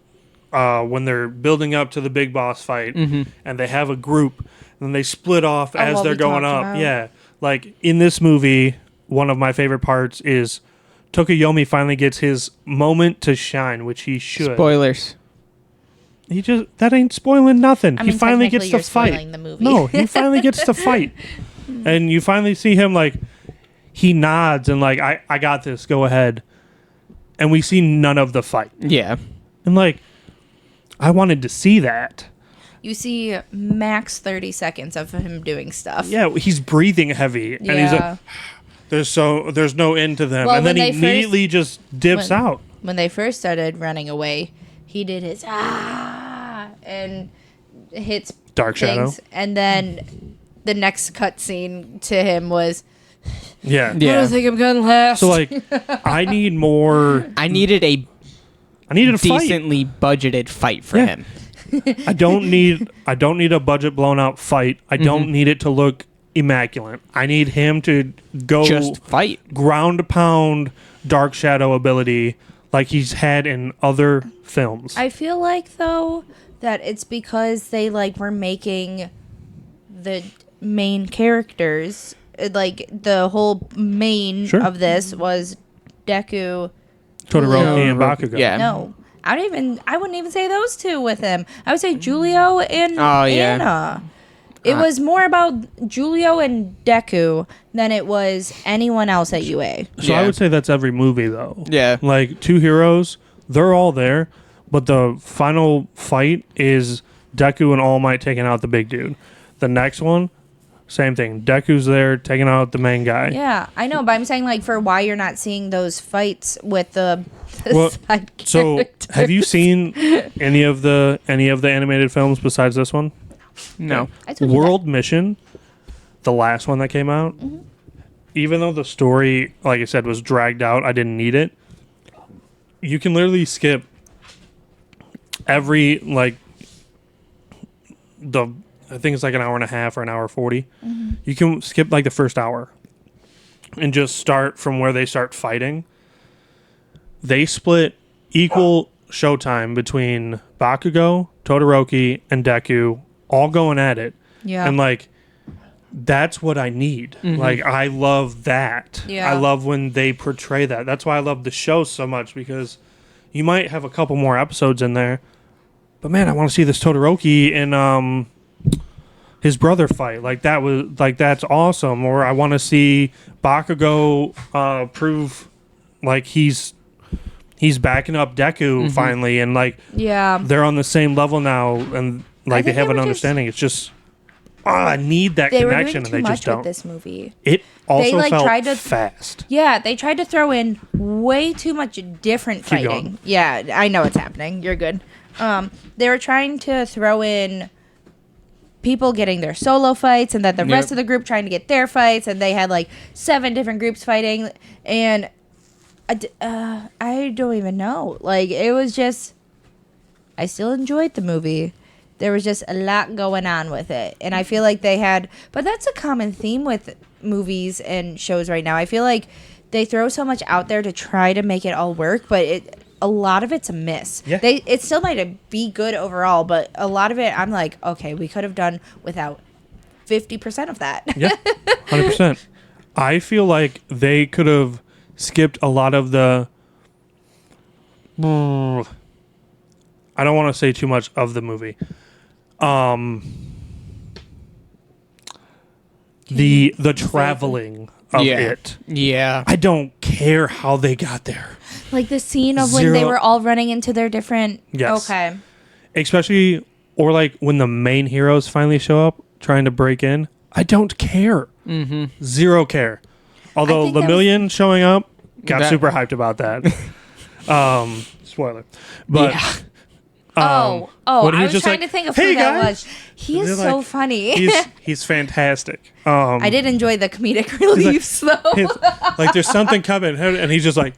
when they're building up to the big boss fight, and they have a group, and they split off as they're going up. about. Yeah. Like, in this movie, one of my favorite parts is Tokuyomi finally gets his moment to shine, which he should. Spoilers. That ain't spoiling nothing. I mean, he finally gets technically to you're fight. spoiling the movie. No, he finally gets to fight. And you finally see him, like, he nods and, like, I got this, go ahead. And we see none of the fight. Yeah. And, like, I wanted to see that. You see max 30 seconds of him doing stuff. Yeah, he's breathing heavy. And he's like, there's no end to them. Well, and then when he they immediately just dips out. When they first started running away, he did his and hits Dark Shadow. And then the next cutscene to him was, Yeah. I don't think I'm gonna last. So, like, I need more. I needed a fight. decently budgeted fight for him. I don't need a budget blown out fight. I don't need it to look immaculate. I need him to go Just fight. ground pound Dark Shadow ability like he's had in other films. I feel like, though, that it's because they, like, were making the main characters, like, the whole main of this was Deku, Todoroki and Bakugo. Yeah. No, I wouldn't even say those two with him. I would say Julio and Anna. It was more about Julio and Deku than it was anyone else at UA. So I would say that's every movie, though. Yeah. Like, two heroes, they're all there, but the final fight is Deku and All Might taking out the big dude. The next one, same thing. Deku's there taking out the main guy. Yeah, I know, but I'm saying, like, for why you're not seeing those fights with the side So characters. have you seen any of the animated films besides this one? No. I told you World Mission, the last one that came out, even though the story, like I said, was dragged out, I didn't need it. You can literally skip every, like, I think it's like an hour and a half or an hour 40. You can skip, like, the first hour and just start from where they start fighting. They split equal showtime between Bakugo, Todoroki, and Deku, all going at it. Yeah. And, like, that's what I need. Like, I love that. Yeah. I love when they portray that. That's why I love the show so much, because you might have a couple more episodes in there, but man, I want to see this Todoroki and his brother fight. Like, that's awesome. Or I want to see Bakugo prove like he's backing up Deku finally, and, like, they're on the same level now, and, like, they think have they an were understanding. It's just I need that they connection, were doing too and they much just don't. with this movie. It also like, felt tried to- fast. Yeah, they tried to throw in way too much different Keep fighting. going. Yeah, I know it's happening. You're good. They were trying to throw in people getting their solo fights, and then the rest of the group trying to get their fights, and they had, like, 7 different groups fighting, and I don't even know. Like, it was just, I still enjoyed the movie. There was just a lot going on with it, and I feel like they had, but that's a common theme with movies and shows right now. I feel like they throw so much out there to try to make it all work, but a lot of it's a miss. Yeah. It still might be good overall, but a lot of it, I'm like, okay, we could have done without 50% of that. Yeah, 100%. I feel like they could have skipped a lot of the... I don't want to say too much of the movie. The traveling of it. Yeah. I don't care how they got there. Like the scene of when they were all running into their different... Yes. Okay. Especially, or like when the main heroes finally show up trying to break in. I don't care. Mm-hmm. Zero care. Although think that Lemillion showing up, got That- super hyped about that. Spoiler. But Yeah. Oh, when I he's was just trying like, to think of "Hey, who that guys." was. He is They're so like- funny. he's fantastic. I did enjoy the comedic reliefs, though. Like there's something coming, and he's just like,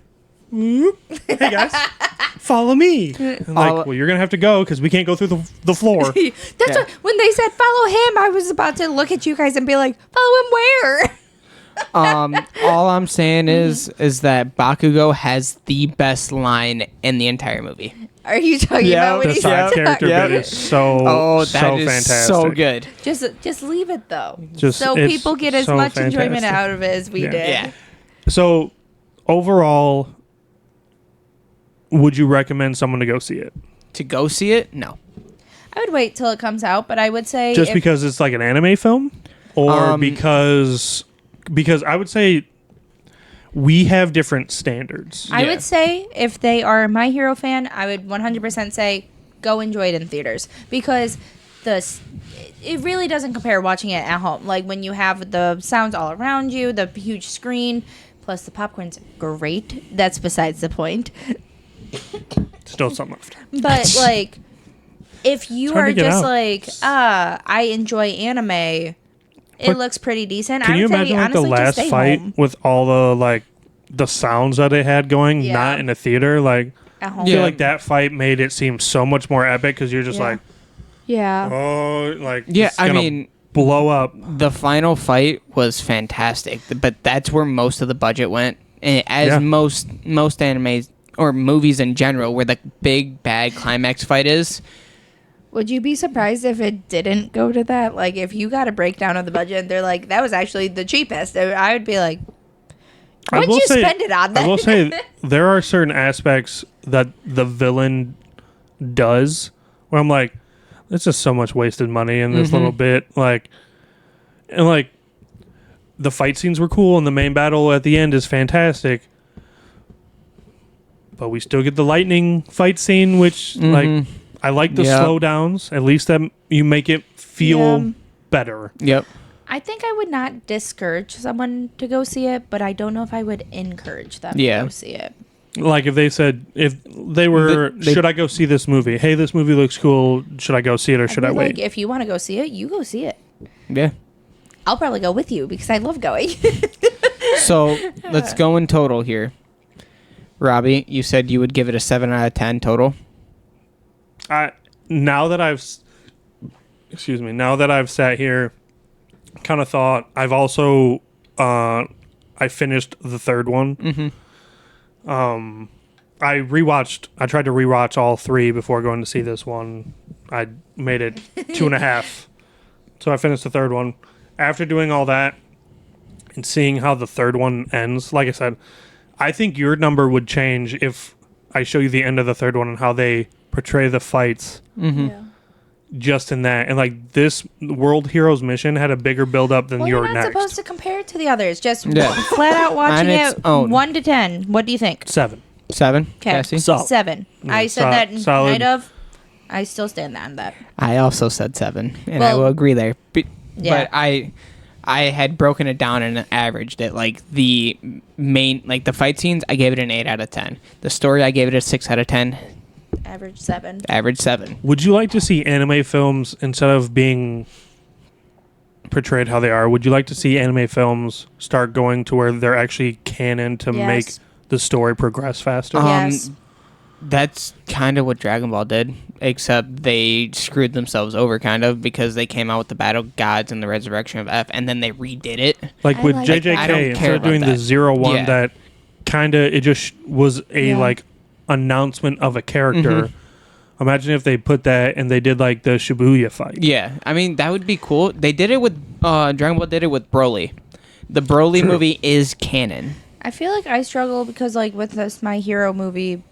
"Whoop. Hey guys, follow me." And like, well, you're gonna have to go because we can't go through the floor. That's what, when they said follow him, I was about to look at you guys and be like, follow him where? All I'm saying is that Bakugo has the best line in the entire movie. Are you talking Yeah, about when The he side said character Yeah. bit is so Oh, so that is fantastic. so good. Just leave it though, Just- so it's people get as so much enjoyment fantastic. out of it as we Yeah. did. Yeah. So overall, would you recommend someone to go see it? To go see it? No. I would wait till it comes out, but I would say Just if- because it's like an anime film, or because I would say we have different standards. I Yeah. would say if they are a My Hero fan, I would 100% say go enjoy it in theaters because it really doesn't compare watching it at home. Like when you have the sounds all around you, the huge screen, plus the popcorn's great. That's besides the point. Still something left. But like, if you hard are to get just out. like, I enjoy anime, it But looks pretty decent. Can I you would say, imagine like the honestly, just last stay fight home. with all the sounds that it had going, Yeah. not in the theater? Like, At home. I feel Yeah. like that fight made it seem so much more epic because you're just Yeah. like, Yeah. oh, like Yeah, it's I gonna mean, blow up. the final fight was fantastic, but that's where most of the budget went. And as Yeah. most animes or movies in general, where the big bad climax fight is. Would you be surprised if it didn't go to that? Like, if you got a breakdown of the budget and they're like, that was actually the cheapest, I would be like, I what'd will you say- spend it on then? I will say there are certain aspects that the villain does where I'm like, it's just so much wasted money in this little bit. Like, and like the fight scenes were cool and the main battle at the end is fantastic. But we still get the lightning fight scene, which like I like the Yep. slowdowns. At least that you make it feel Yeah. better. Yep. I think I would not discourage someone to go see it, but I don't know if I would encourage them Yeah. to go see it. Like if they said, if they were, They- should I go see this movie? Hey, this movie looks cool. Should I go see it or should I I'd be wait? like, if you want to go see it, you go see it. Yeah. I'll probably go with you because I love going. So let's go in total here. Robbie, you said you would give it a 7 out of 10 total. Now that I've sat here, kind of thought I've also I finished the third one. I tried to rewatch all three before going to see this one. I made it 2.5, so I finished the third one. After doing all that and seeing how the third one ends, like I said, I think your number would change if I show you the end of the third one and how they portray the fights Yeah. just in that. And like this World Heroes mission had a bigger build up than Well, your you're not next. supposed to compare it to the others. Just Yeah. flat out watching On its it, own. 1 to 10. What do you think? 7. 7. Okay. Cassie? Solid. 7. I said Sol- that in solid. light of. I still stand on that. I also said 7, and I Well, will agree there. yeah. But I had broken it down and averaged it. Like the main, like the fight scenes, I gave it an 8 out of 10. The story, I gave it a 6 out of 10. Average 7. Average 7. Would you like to see anime films instead of being portrayed how they are? Would you like to see anime films start going to where they're actually canon to Yes. make the story progress faster? Yes. That's kind of what Dragon Ball did, except they screwed themselves over kind of because they came out with the Battle Gods and the Resurrection of F, and then they redid it. Like I with like that. I don't JJK, care instead of about doing the that. 0-1, Yeah. that kind of, it just was a Yeah. like announcement of a character. Imagine if they put that and they did like the Shibuya fight. Yeah, I mean that would be cool. They did it with Dragon Ball did it with Broly. The Broly movie is canon. I feel like I struggle because, like, with this My Hero movie,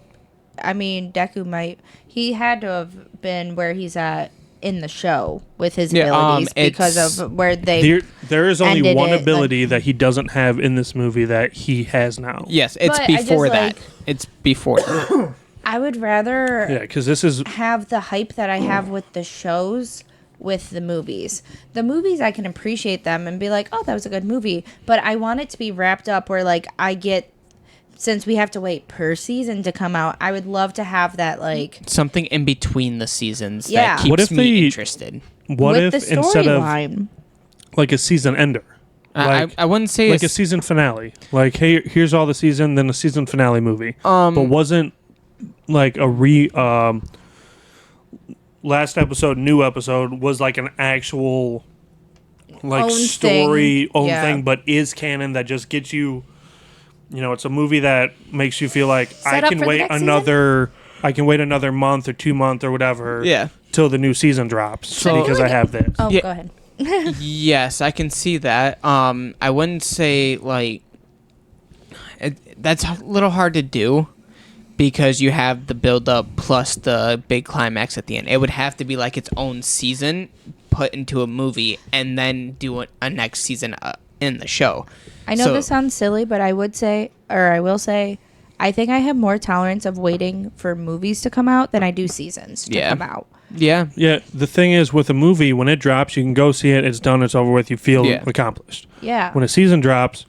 I mean, Deku he had to have been where he's at in the show with his abilities because of where they. There is only one ability that he doesn't have in this movie that he has now. Yes, it's before that. It's before that. I would rather because this is have the hype that I have with the shows with the movies. The movies, I can appreciate them and be like, oh, that was a good movie. But I want it to be wrapped up where, like, since we have to wait per season to come out, I would love to have that, like... something in between the seasons that keeps me interested. What with if the instead of, line. like, a season ender? Like, I wouldn't say... Like a season finale. Like, hey, here's all the season, then a season finale movie. But wasn't, like, a last episode, new episode, was, like, an actual, like, own story, thing. but is canon that just gets you... You know, it's a movie that makes you feel like I can wait another month or 2 months or whatever till the new season drops because I have this. Oh, go ahead. Yes, I can see that. I wouldn't say like that's a little hard to do because you have the build up plus the big climax at the end. It would have to be like its own season put into a movie and then do a next season in the show. I know this sounds silly, but I will say, I think I have more tolerance of waiting for movies to come out than I do seasons to come out. Yeah. Yeah. The thing is, with a movie, when it drops, you can go see it. It's done. It's over with. You feel accomplished. Yeah. When a season drops,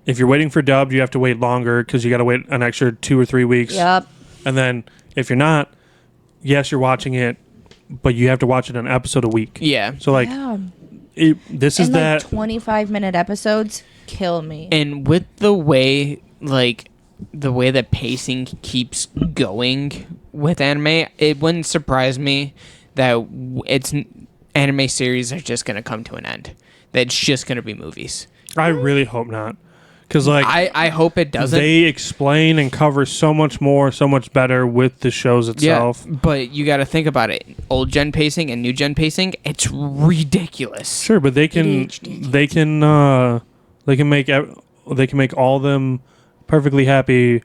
if you're waiting for dubbed, you have to wait longer because you got to wait an extra 2 or 3 weeks. Yep. And then if you're not, yes, you're watching it, but you have to watch it an episode a week. Yeah. So like, this is that 25-minute episodes kill me. And with the way that pacing keeps going with anime, it wouldn't surprise me that anime series are just going to come to an end. That it's just going to be movies. I really hope not. Because like I hope it doesn't. They explain and cover so much more, so much better with the shows itself. Yeah, but you got to think about it. Old gen pacing and new gen pacing, it's ridiculous. Sure, but they can make all them perfectly happy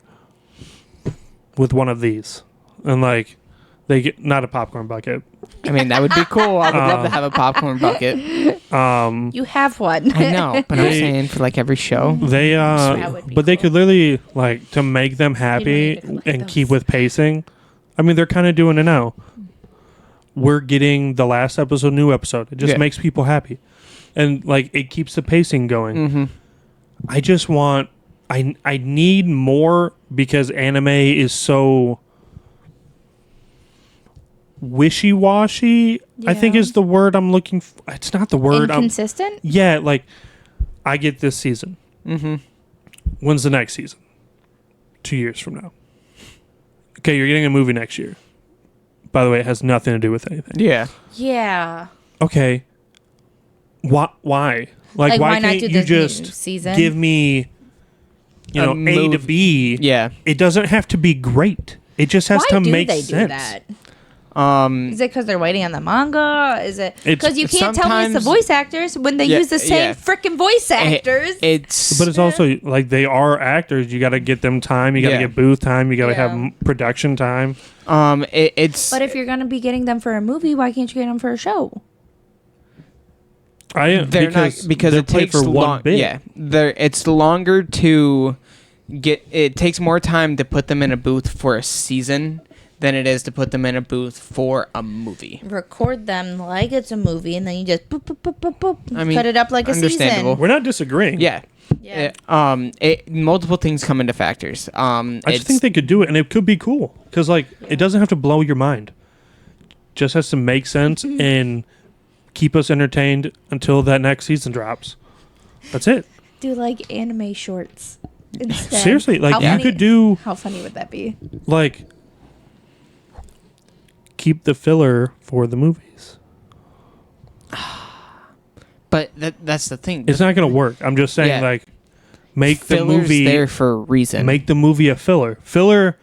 with one of these, and like they get not a popcorn bucket. I mean, that would be cool. I would love to have a popcorn bucket. You have one. I know, but I'm saying for like every show. They they could literally like to make them happy and keep with pacing. I mean, they're kind of doing it now. We're getting the last episode, new episode. It just makes people happy, and like it keeps the pacing going. Mm-hmm. I just want. I need more because anime is so wishy-washy. I think is the word I'm looking for. It's not the word. Inconsistent? Yeah, like I get this season. Mm-hmm. When's the next season? 2 years from now. Okay, you're getting a movie next year. By the way, it has nothing to do with anything. Yeah. Yeah. Okay. Why? Like why not can't do you the just season? give me, A to B? Yeah. It doesn't have to be great. It just has to make sense. Do that? Is it because they're waiting on the manga? Is it because you can't tell me it's the voice actors when they use the same freaking voice actors? But it's also like they are actors. You got to get them time. You got to get booth time. You got to have production time. But if you're gonna be getting them for a movie, why can't you get them for a show? Because it takes for one bit. Yeah, it's longer to get. It takes more time to put them in a booth for a season than it is to put them in a booth for a movie. Record them like it's a movie, and then you just boop, boop, boop, boop, boop, I mean, cut it up like a season. We're not disagreeing. Yeah. Yeah. Multiple things come into factors. I just think they could do it, and it could be cool because like it doesn't have to blow your mind. Just has to make sense and keep us entertained until that next season drops. That's it. Do like anime shorts instead. Seriously, like you could do. How funny would that be? Like, keep the filler for the movies. But that's the thing. It's not going to work. I'm just saying, like, make Filler's the movie there for a reason. Make the movie a filler. Filler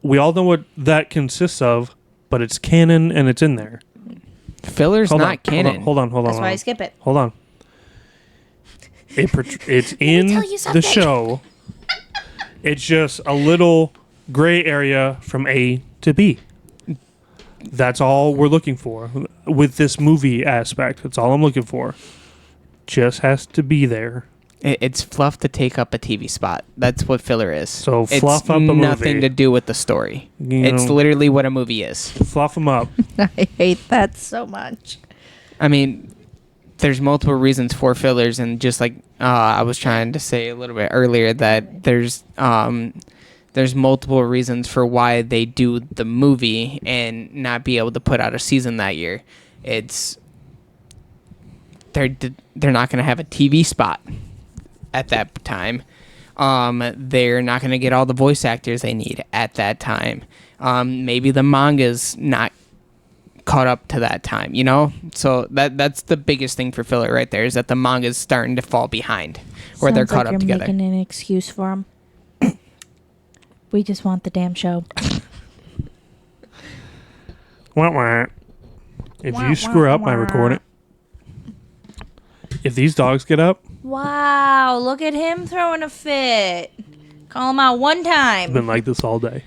we all know what that consists of, but it's canon and it's in there. Filler's not canon. Hold on. That's why I skip it. Hold on. It's in tell you the something. show. It's just a little gray area from A to B. That's all we're looking for with this movie aspect. That's all I'm looking for. Just has to be there. It's fluff to take up a TV spot. That's what filler is. So it's fluff up a movie. nothing to do with the story. It's literally what a movie is. Fluff them up. I hate that so much. I mean, there's multiple reasons for fillers, and just like I was trying to say a little bit earlier, that there's multiple reasons for why they do the movie and not be able to put out a season that year. It's they're not going to have a TV spot at that time. They're not going to get all the voice actors they need at that time. Maybe the manga's not caught up to that time, you know? So that's the biggest thing for filler right there, is that the manga's starting to fall behind, or they're caught up together. You're making an excuse for them. We just want the damn show. Wah. If you screw up my recording, if these dogs get up, Wow, look at him throwing a fit. Call him out one I've time. been like this all day.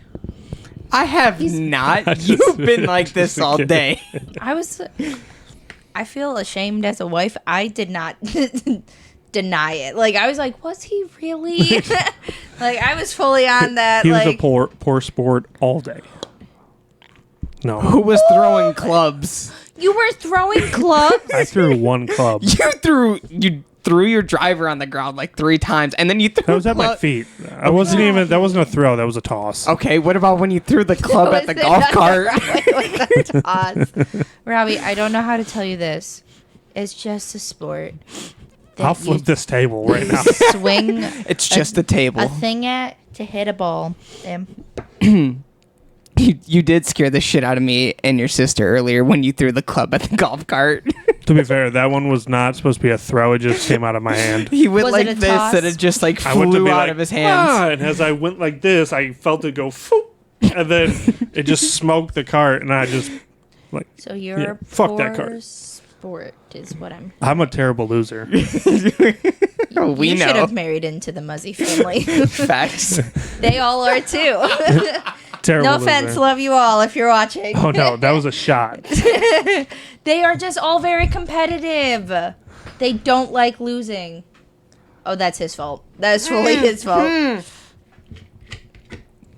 I have not. You've been like this all day. I feel ashamed as a wife. I did not deny it. Like, I was like, was he really? Like, I was fully on that. He like, was a poor sport all day. No. Who was throwing clubs? You were throwing clubs? I threw one club. You threw your driver on the ground like 3 times, and then you threw. That was at my feet. That wasn't a throw. That was a toss. Okay, what about when you threw the club at the golf cart? Robbie, I don't know how to tell you this. It's just a sport. that I'll flip this table right now. Swing. It's just a table. A thing to hit a ball. You did scare the shit out of me and your sister earlier when you threw the club at the golf cart. To be fair, that one was not supposed to be a throw. It just came out of my hand. He went Was like it a this, toss? and it just like I went to flew be out like, of his hands. "Ah," and as I went like this, I felt it go, foop, and then it just smoked the cart, and I just like. So you're fuck that cart. Sport is what I'm a terrible loser. We You know. should have married into the Muzzy family. Facts. They all are too. Terrible No offense, loser. love you all if you're watching. Oh no, that was a shot. They are just all very competitive. They don't like losing. Oh, that's his fault. That's fully his fault.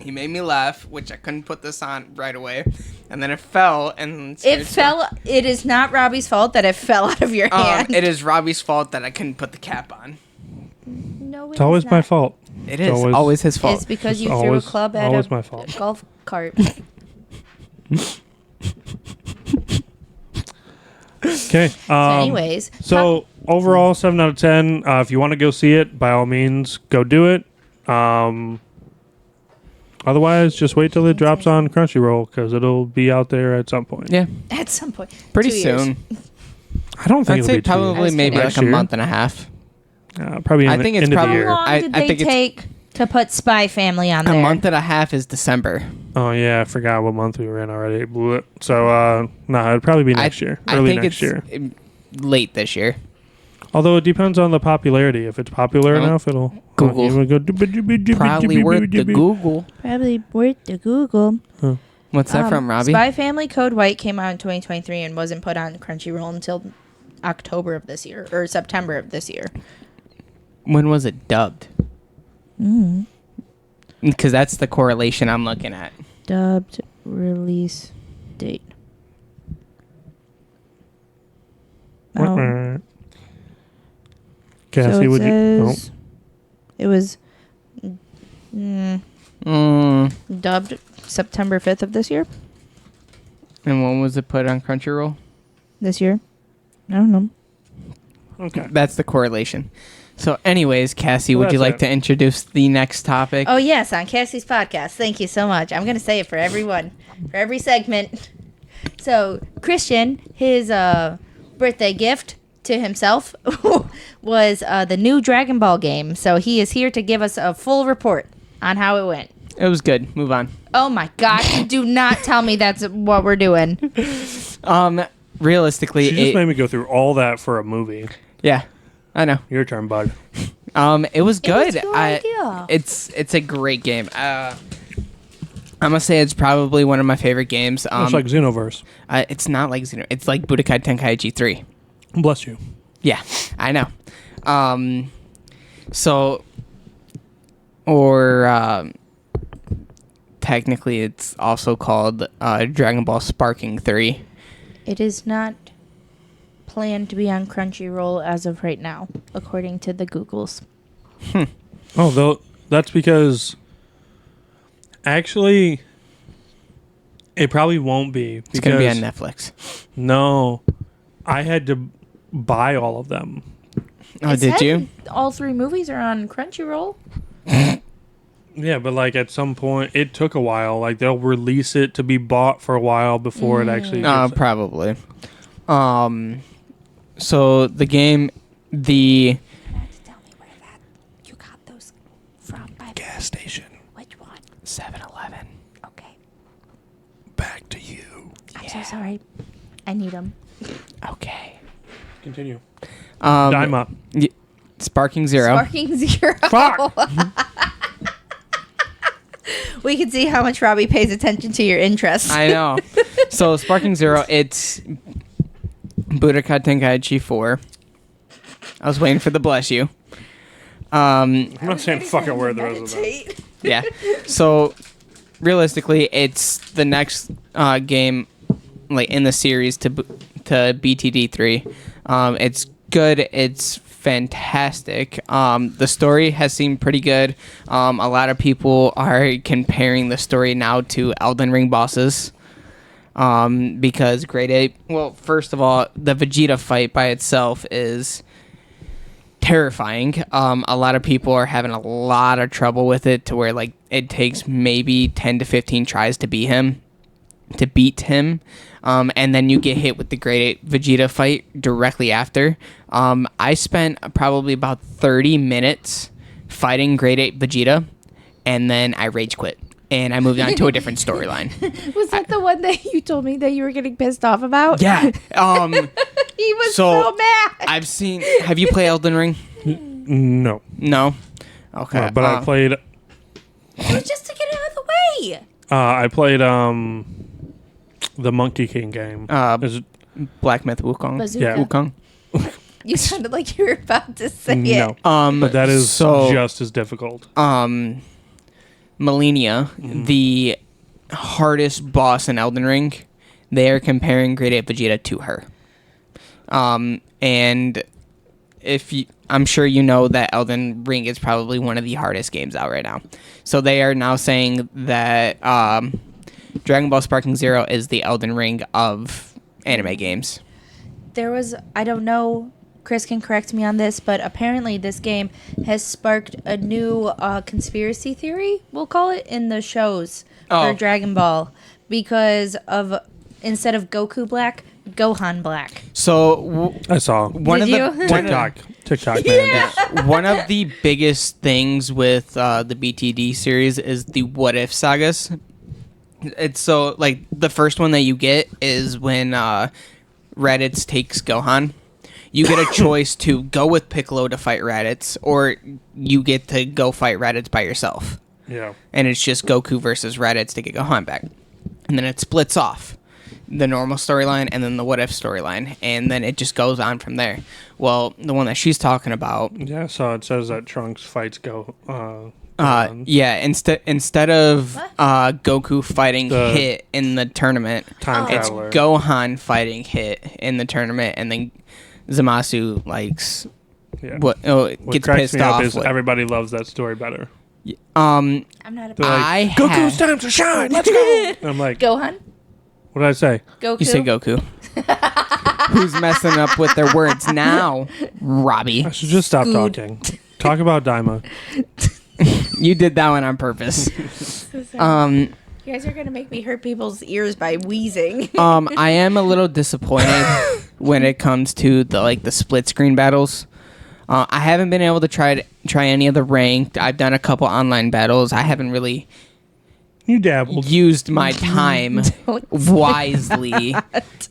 He made me laugh, which I couldn't put this on right away, and then it fell. And It fell. It is not Robbie's fault that it fell out of your hand. It is Robbie's fault that I couldn't put the cap on. No, It's always my fault. It is always his fault. It's because you It's threw a always- club at always a my fault. golf cart. Okay. Anyways, So overall, 7 out of 10. If you want to go see it, by all means, go do it. Otherwise, just wait till it drops on Crunchyroll because it'll be out there at some point. Yeah, at some point, pretty 2 years. soon. I don't think I'd it'll say be probably I maybe was like kidding. a month and a half. probably. I think it's end of the probably- year. How long I did think they it's- take to put Spy Family on A there? month and a half is December. Oh yeah, I forgot what month we were in already. Blew it. So no, it'd probably be next year, I early think next it's year. late this year. Although it depends on the popularity. If it's popular enough, it'll Google. Go Probably worth the Google. Probably worth the Google. What's that from, Robbie? Spy Family Code White came out in 2023 and wasn't put on Crunchyroll until October of this year or September of this year. When was it dubbed? Because that's the correlation I'm looking at. Dubbed release date. Cassie, would you? Oh. It was dubbed September 5th of this year. And when was it put on Crunchyroll? This year. I don't know. Okay. That's the correlation. So anyways, Cassie, Well, would you that's like it. to introduce the next topic? Oh, yes, on Cassie's podcast. Thank you so much. I'm going to say it for everyone, for every segment. So, Christian, his birthday gift to himself was the new Dragon Ball game. So, he is here to give us a full report on how it went. It was good. Move on. Oh my gosh! Do not tell me that's what we're doing. Realistically, She just made me go through all that for a movie. yeah, I know. Your turn, bud. It was good. It was a good idea. It's a great game. I'm gonna say it's probably one of my favorite games. It's like Xenoverse. It's not like Xeno. It's like Budokai Tenkaichi 3. Bless you. Yeah, I know. So, or technically, it's also called Dragon Ball Sparking 3. It is not planned to be on Crunchyroll as of right now, according to the Googles. Oh, though that's because actually it probably won't be. It's gonna be on Netflix. No, I had to buy all of them. Oh, did you? All 3 movies are on Crunchyroll. Yeah, but like at some point, it took a while. Like they'll release it to be bought for a while before it actually. Probably. So the game, You have to tell me where you got those from. gas station. Which one? 7-Eleven. Okay. Back to you. I'm so sorry. I need them. Okay. Continue. Daima. Sparking Zero. Sparking Zero. Fuck. We can see how much Robbie pays attention to your interests. I know. So Sparking Zero, it's Budokai Tenkaichi 4. I was waiting for the bless you. I'm not saying fucking word the rest of that. Yeah. So realistically, it's the next game like in the series to BTD 3. It's good. It's fantastic. The story has seemed pretty good. A lot of people are comparing the story now to Elden Ring bosses. Because Grade 8, well, first of all, the Vegeta fight by itself is terrifying. A lot of people are having a lot of trouble with it to where like it takes maybe 10 to 15 tries to beat him. And then you get hit with the Grade 8 Vegeta fight directly after. I spent probably about 30 minutes fighting Grade 8 Vegeta, and then I rage quit. And I moved on to a different storyline. Was that the one that you told me that you were getting pissed off about? Yeah. He was so mad. Have you played Elden Ring? No. No? Okay. No, but I played. It was just to get it out of the way. I played the Monkey King game. Is it- Black Myth Wukong. Bazooka. Yeah. Wukong. You sounded like you were about to say no. it. But that is just as difficult. Millennia, the hardest boss in Elden Ring, they are comparing Grade 8 Vegeta to her. And I'm sure you know that Elden Ring is probably one of the hardest games out right now. So they are now saying that Dragon Ball Sparking Zero is the Elden Ring of anime games. There was, I don't know, Chris can correct me on this, but apparently this game has sparked a new conspiracy theory, we'll call it, in the shows for Dragon Ball. Because of, instead of Goku Black, Gohan Black. So I saw one Did of the you? TikTok man. yeah. One of the biggest things with the BTD series is the What If sagas. It's so like the first one that you get is when Raditz takes Gohan. You get a choice to go with Piccolo to fight Raditz, or you get to go fight Raditz by yourself. Yeah. And it's just Goku versus Raditz to get Gohan back. And then it splits off. The normal storyline and then the What If storyline. And then it just goes on from there. Well, the one that she's talking about... Yeah, so it says that Trunks fights Gohan. Yeah, instead of Goku fighting Hit in the tournament, it's Traveler. Gohan fighting Hit in the tournament, and then Zamasu likes What gets cracks pissed me up off. is everybody loves that story better. I'm not a They're like, Goku's time to shine. Let's go. And I'm like, Gohan? what did I say? Goku? You say Goku. Who's messing up with their words now, Robbie? I should just stop talking. Talk about Daima. You did that one on purpose. You guys are going to make me hurt people's ears by wheezing. I am a little disappointed when it comes to the split screen battles. I haven't been able to try any of the ranked. I've done a couple online battles. I haven't really You dabbled. used my time wisely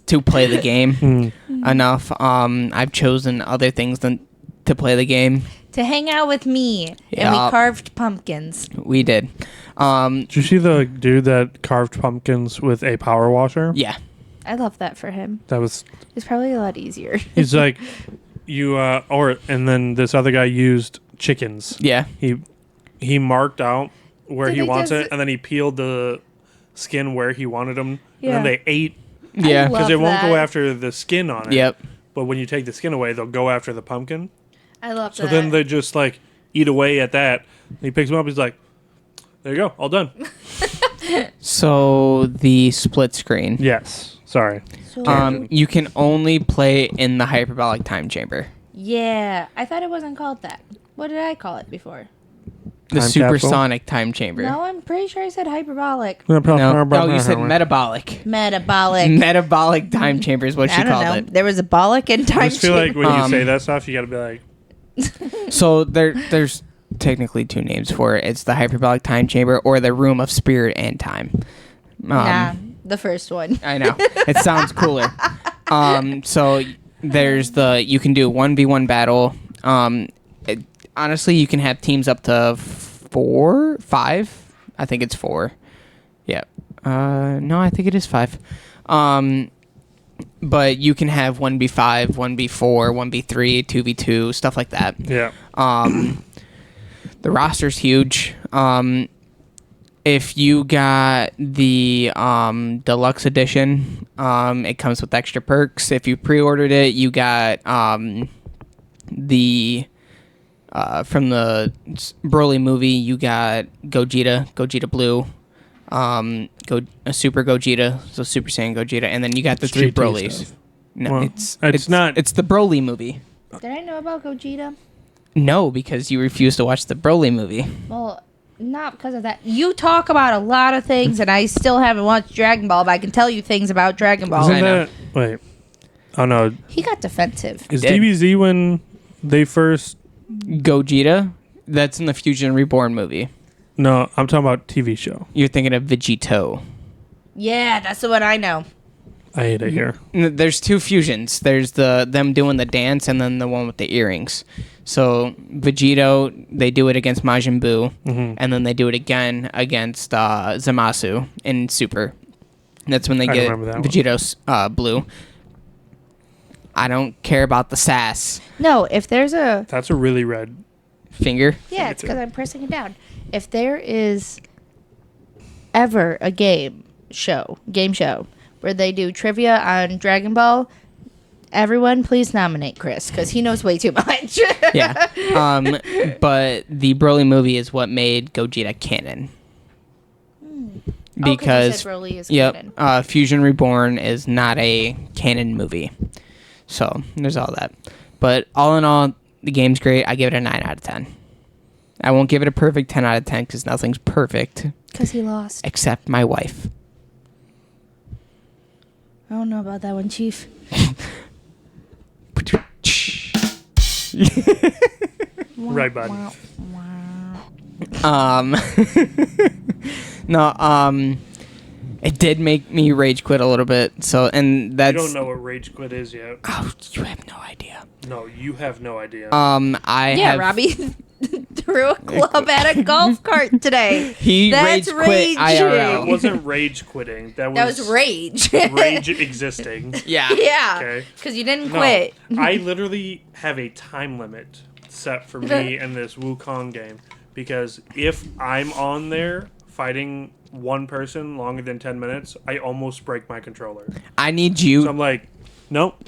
to play the game enough. I've chosen other things than to play the game. To hang out with me, and we Yeah. carved pumpkins. We did. Did you see the dude that carved pumpkins with a power washer? Yeah. I love that for him. That was. It's probably a lot easier. He's like, and then this other guy used chickens. Yeah. He marked out where Did he they wants just- it, and then he peeled the skin where he wanted them, and Yeah. then they ate Yeah. love because it won't go that. after the skin on it. Yep. But when you take the skin away, they'll go after the pumpkin. I love So that. then they just like eat away at that. And he picks them up. He's like, "There you go, all done." So the split screen. Yes. Sorry. So- You can only play in the hyperbolic time chamber. yeah, I thought it wasn't called that. What did I call it before? The Time supersonic time chamber. No, I'm pretty sure I said hyperbolic. No, you said metabolic. Metabolic. Metabolic time chamber is what I she don't called know. it. There was a bollock and time I just feel like when you Um, say that stuff, you got to be like, So there's technically two names for it. It's the hyperbolic time chamber or the room of spirit and time. Nah, the first one. I know. It sounds cooler. So there's you can do 1v1 battle. Honestly, you can have teams up to 4, 5. I think it's 4. Yeah. No, I think it is 5. But you can have 1v5, 1v4, 1v3, 2v2, stuff like that. yeah. The roster's huge. If you got the deluxe edition, it comes with extra perks. If you pre-ordered it, you got the from the Broly movie, you got Gogeta Blue, Super Gogeta, so Super Saiyan Gogeta, and then you got the It's 3 GT Brolys. stuff. No, Well, it's not- It's the Broly movie. Did I know about Gogeta? No, because you refused to watch the Broly movie. Well, not because of that. You talk about a lot of things, and I still haven't watched Dragon Ball, but I can tell you things about Dragon Ball. Isn't I know. that wait? Oh no, He got defensive. is did. DBZ when they first? Gogeta, that's in the Fusion Reborn movie. No, I'm talking about TV show. You're thinking of Vegito. Yeah, that's the one I know. I hate it here. There's 2 fusions. There's them doing the dance and then the one with the earrings. So Vegito, they do it against Majin Buu, and then they do it again against Zamasu in Super. That's when they I get remember that one. Vegito's blue. I don't care about the sass No, if there's a... That's a really red. finger. Yeah, it's because I'm pressing it down. If there is ever a game show, where they do trivia on Dragon Ball, everyone please nominate Chris, because he knows way too much. Yeah. But the Broly movie is what made Gogeta canon. Because Broly is yep, canon. Fusion Reborn is not a canon movie. So there's all that. But all in all, the game's great. I give it a 9 out of 10. I won't give it a perfect 10 out of 10 because nothing's perfect Because he lost. except my wife. I don't know about that one, Chief. Right, bud. No, it did make me rage quit a little bit. So, and You that's don't know what rage quit is yet. Oh, you have no idea. No, you have no idea. I Yeah, have, Robbie threw a club at a golf cart today. He That's rage quit that IRL. wasn't rage quitting. That That was rage. rage existing. Yeah. Yeah, Okay. because you didn't No, quit. I literally have a time limit set for me in this Wukong game because if I'm on there fighting one person longer than 10 minutes, I almost break my controller. I need you. So I'm like, nope.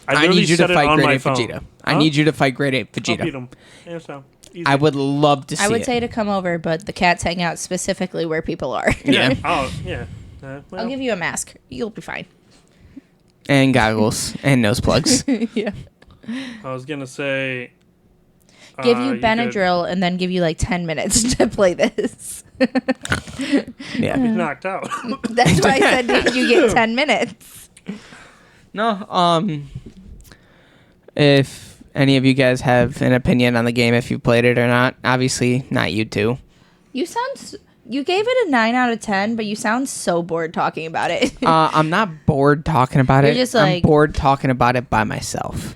I literally need you to set it fight on Grade my 8 phone. Vegeta. I Huh? need you to fight Grade 8 I'll beat Vegeta. him. Yeah, so easy. I would love to see I would it. say to come over, but the cats hang out specifically where people are. Yeah. Oh, yeah. Well, I'll give you a mask. You'll be fine. And goggles and nose plugs. Yeah. I was gonna say. Give you could- Benadryl and then give you like 10 minutes to play this. Yeah. He's knocked out. That's why I said you get 10 minutes. No, if any of you guys have an opinion on the game, if you played it or not, obviously not you two. You sound You gave it a 9 out of 10, but you sound so bored talking about it. I'm not bored talking about You're it. just I'm like- bored talking about it by myself.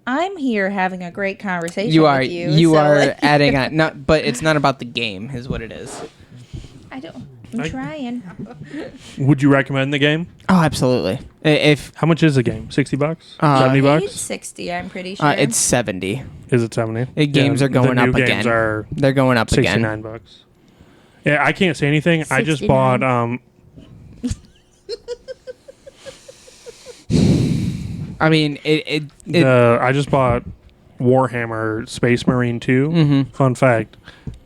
I'm here having a great conversation You are with you. so, are like- adding on, but it's not about the game, is what it is. I'm trying. Would you recommend the game? Oh, absolutely. If How much is the game? $60? Uh, $70? It's 60, I'm pretty sure. it's 70, Is it 70? games are going the new up games again. are they're going up again. $69. Yeah, I can't say anything. I just 69. bought I mean, it I just bought Warhammer Space Marine 2. Mhm. Fun fact.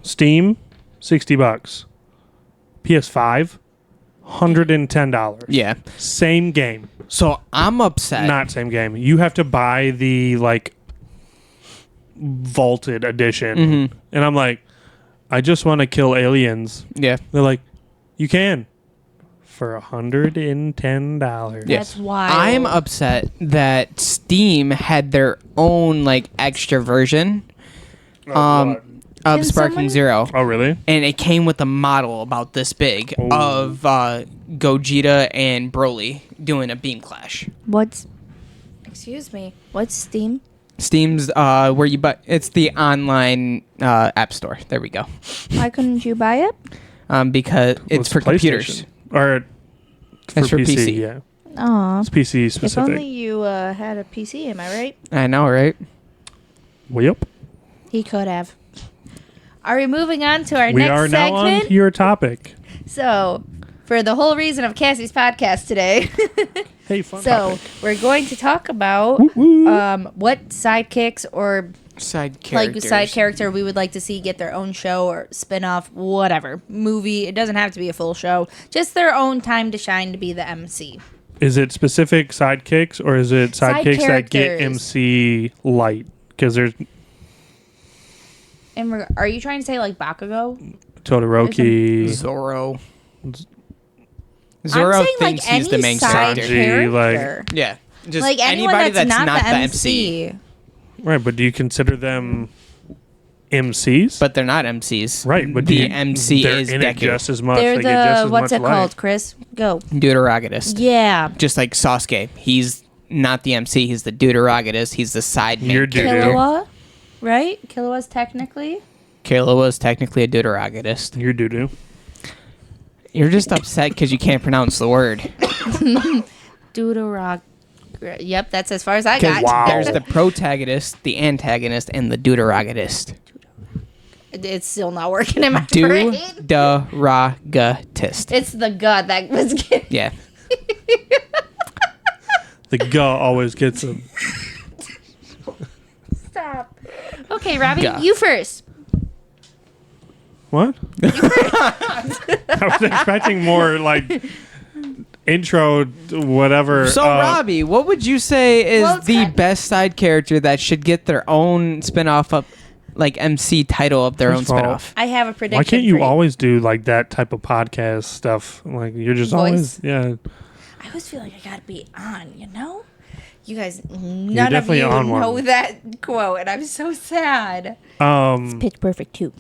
Steam, $60. PS5, $110. yeah. Same game. So I'm upset. Not same game. You have to buy the like vaulted edition. Mhm. And I'm like, I just want to kill aliens. Yeah. They're like, you can for $110. Yeah. That's wild. I'm upset that Steam had their own like extra version of Can Sparking someone- Zero. Oh, really? And it came with a model about this big Oh. of Gogeta and Broly doing a beam clash. Excuse me. What's Steam? Steam's where you buy. It's the online app store. There we go. Why couldn't you buy it? Because it's for computers. PlayStation. Or It's for PC, PC. yeah. Aw. It's PC If specific. only you had a PC, am I right? I know, right? Well, yep. He could have. Are we moving on to our We next are now on segment? to your topic. So, for the whole reason of Cassie's podcast today, Hey, fun so topic. we're going to talk about Woo. what sidekicks or Side characters. like side character we would like to see get their own show or spin-off, whatever movie. It doesn't have to be a full show, just their own time to shine to be the MC. Is it specific sidekicks or is it Side sidekicks that get characters. MC light? Because there's And are you trying to say like Bakugo? Todoroki, Zoro. I'm Zoro saying thinks like he's the any main side character. Sanji, like- character. Yeah. Just Like anyone anybody that's not the MC. right? But do you consider them MCs? But they're not MCs. right, but the MC they're is in it Deku. just as much. They're they get just the as what's much it light. called, Chris? Go. Deuteragonist. Yeah. Just like Sasuke. He's not the MC. He's the Deuteragonist. He's the side main You're character. Deuter. Killua, right? Killua's technically. Killua is technically a Deuteragonist. You're doo doo. You're just upset because you can't pronounce the word. Deuterog. Yep, that's as far as I got. Wow. There's the protagonist, the antagonist, and the Deuteragonist. It's still not working in my brain. Deuteragonist. It's the gut that was getting. Yeah. The guh always gets them. Stop. Okay, Robbie, Guh. you first. What? I was expecting more like intro, whatever. So, Robbie, what would you say is Well, it's the got- best side character that should get their own spin-off of, like, MC title of their own First of all, spin-off? I have a prediction. Why can't for you always do like that type of podcast stuff? Like you're just Voice? always, yeah. I always feel like I gotta be on, you know? You guys, none of definitely you on one. know that quote, and I'm so sad. Pitch Perfect 2.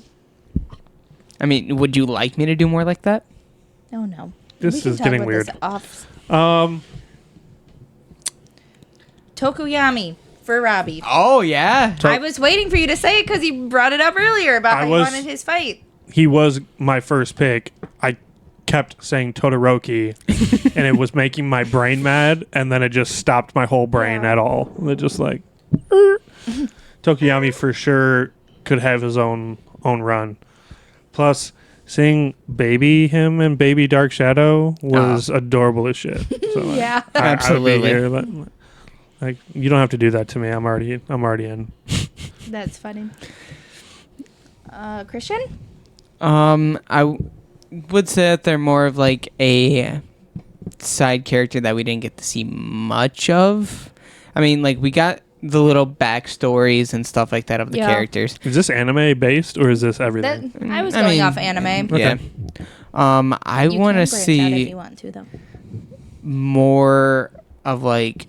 I mean, would you like me to do more like that? Oh, no. This We can is talk getting about weird. this off. Tokuyami for Robbie. Oh, yeah. I was waiting for you to say it because he brought it up earlier about how he was- wanted his fight. He was my first pick. I kept saying Todoroki, and it was making my brain mad, and then it just stopped my whole brain Yeah. at all. It just like Tokuyami for sure could have his own run. Plus, seeing baby him and baby Dark Shadow was adorable as shit. So Yeah. I would be Absolutely. here, but, like you don't have to do that to me. I'm already in. That's funny. Christian? Would say that they're more of like a side character that we didn't get to see much of. I mean, like we got the little backstories and stuff like that of the Yeah. characters. Is this anime based or is this everything? That, I was I going mean, off anime. Yeah. I You want to can branch out if see you want to, though. more of like.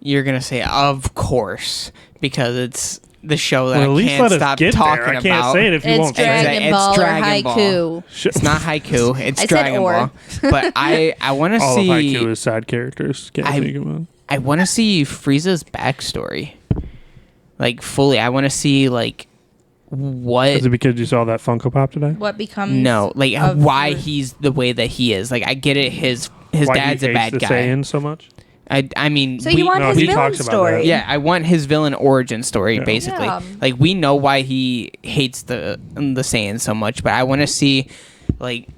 You're gonna say, of course, because it's the show that Well, at I least can't let us stop get talking there. I about. can't say it if you It's won't say Dragon it. It's Ball or Dragon Ball. haiku. It's not haiku. It's I said Dragon or. Ball. But I want to All see. of haiku is side characters. Can't think of one. I want to see Frieza's backstory, like fully. I want to see like what. Is it because you saw that Funko Pop today? What becomes No, like of why Fri- he's the way that he is. Like I get it. His Why dad's he a hates bad the guy. Saiyans so much? I mean, So you want No, his he villain talks about story? that. Yeah, I want his villain origin story, Yeah. basically. Yeah. Like we know why he hates the Saiyans so much, but I want to see like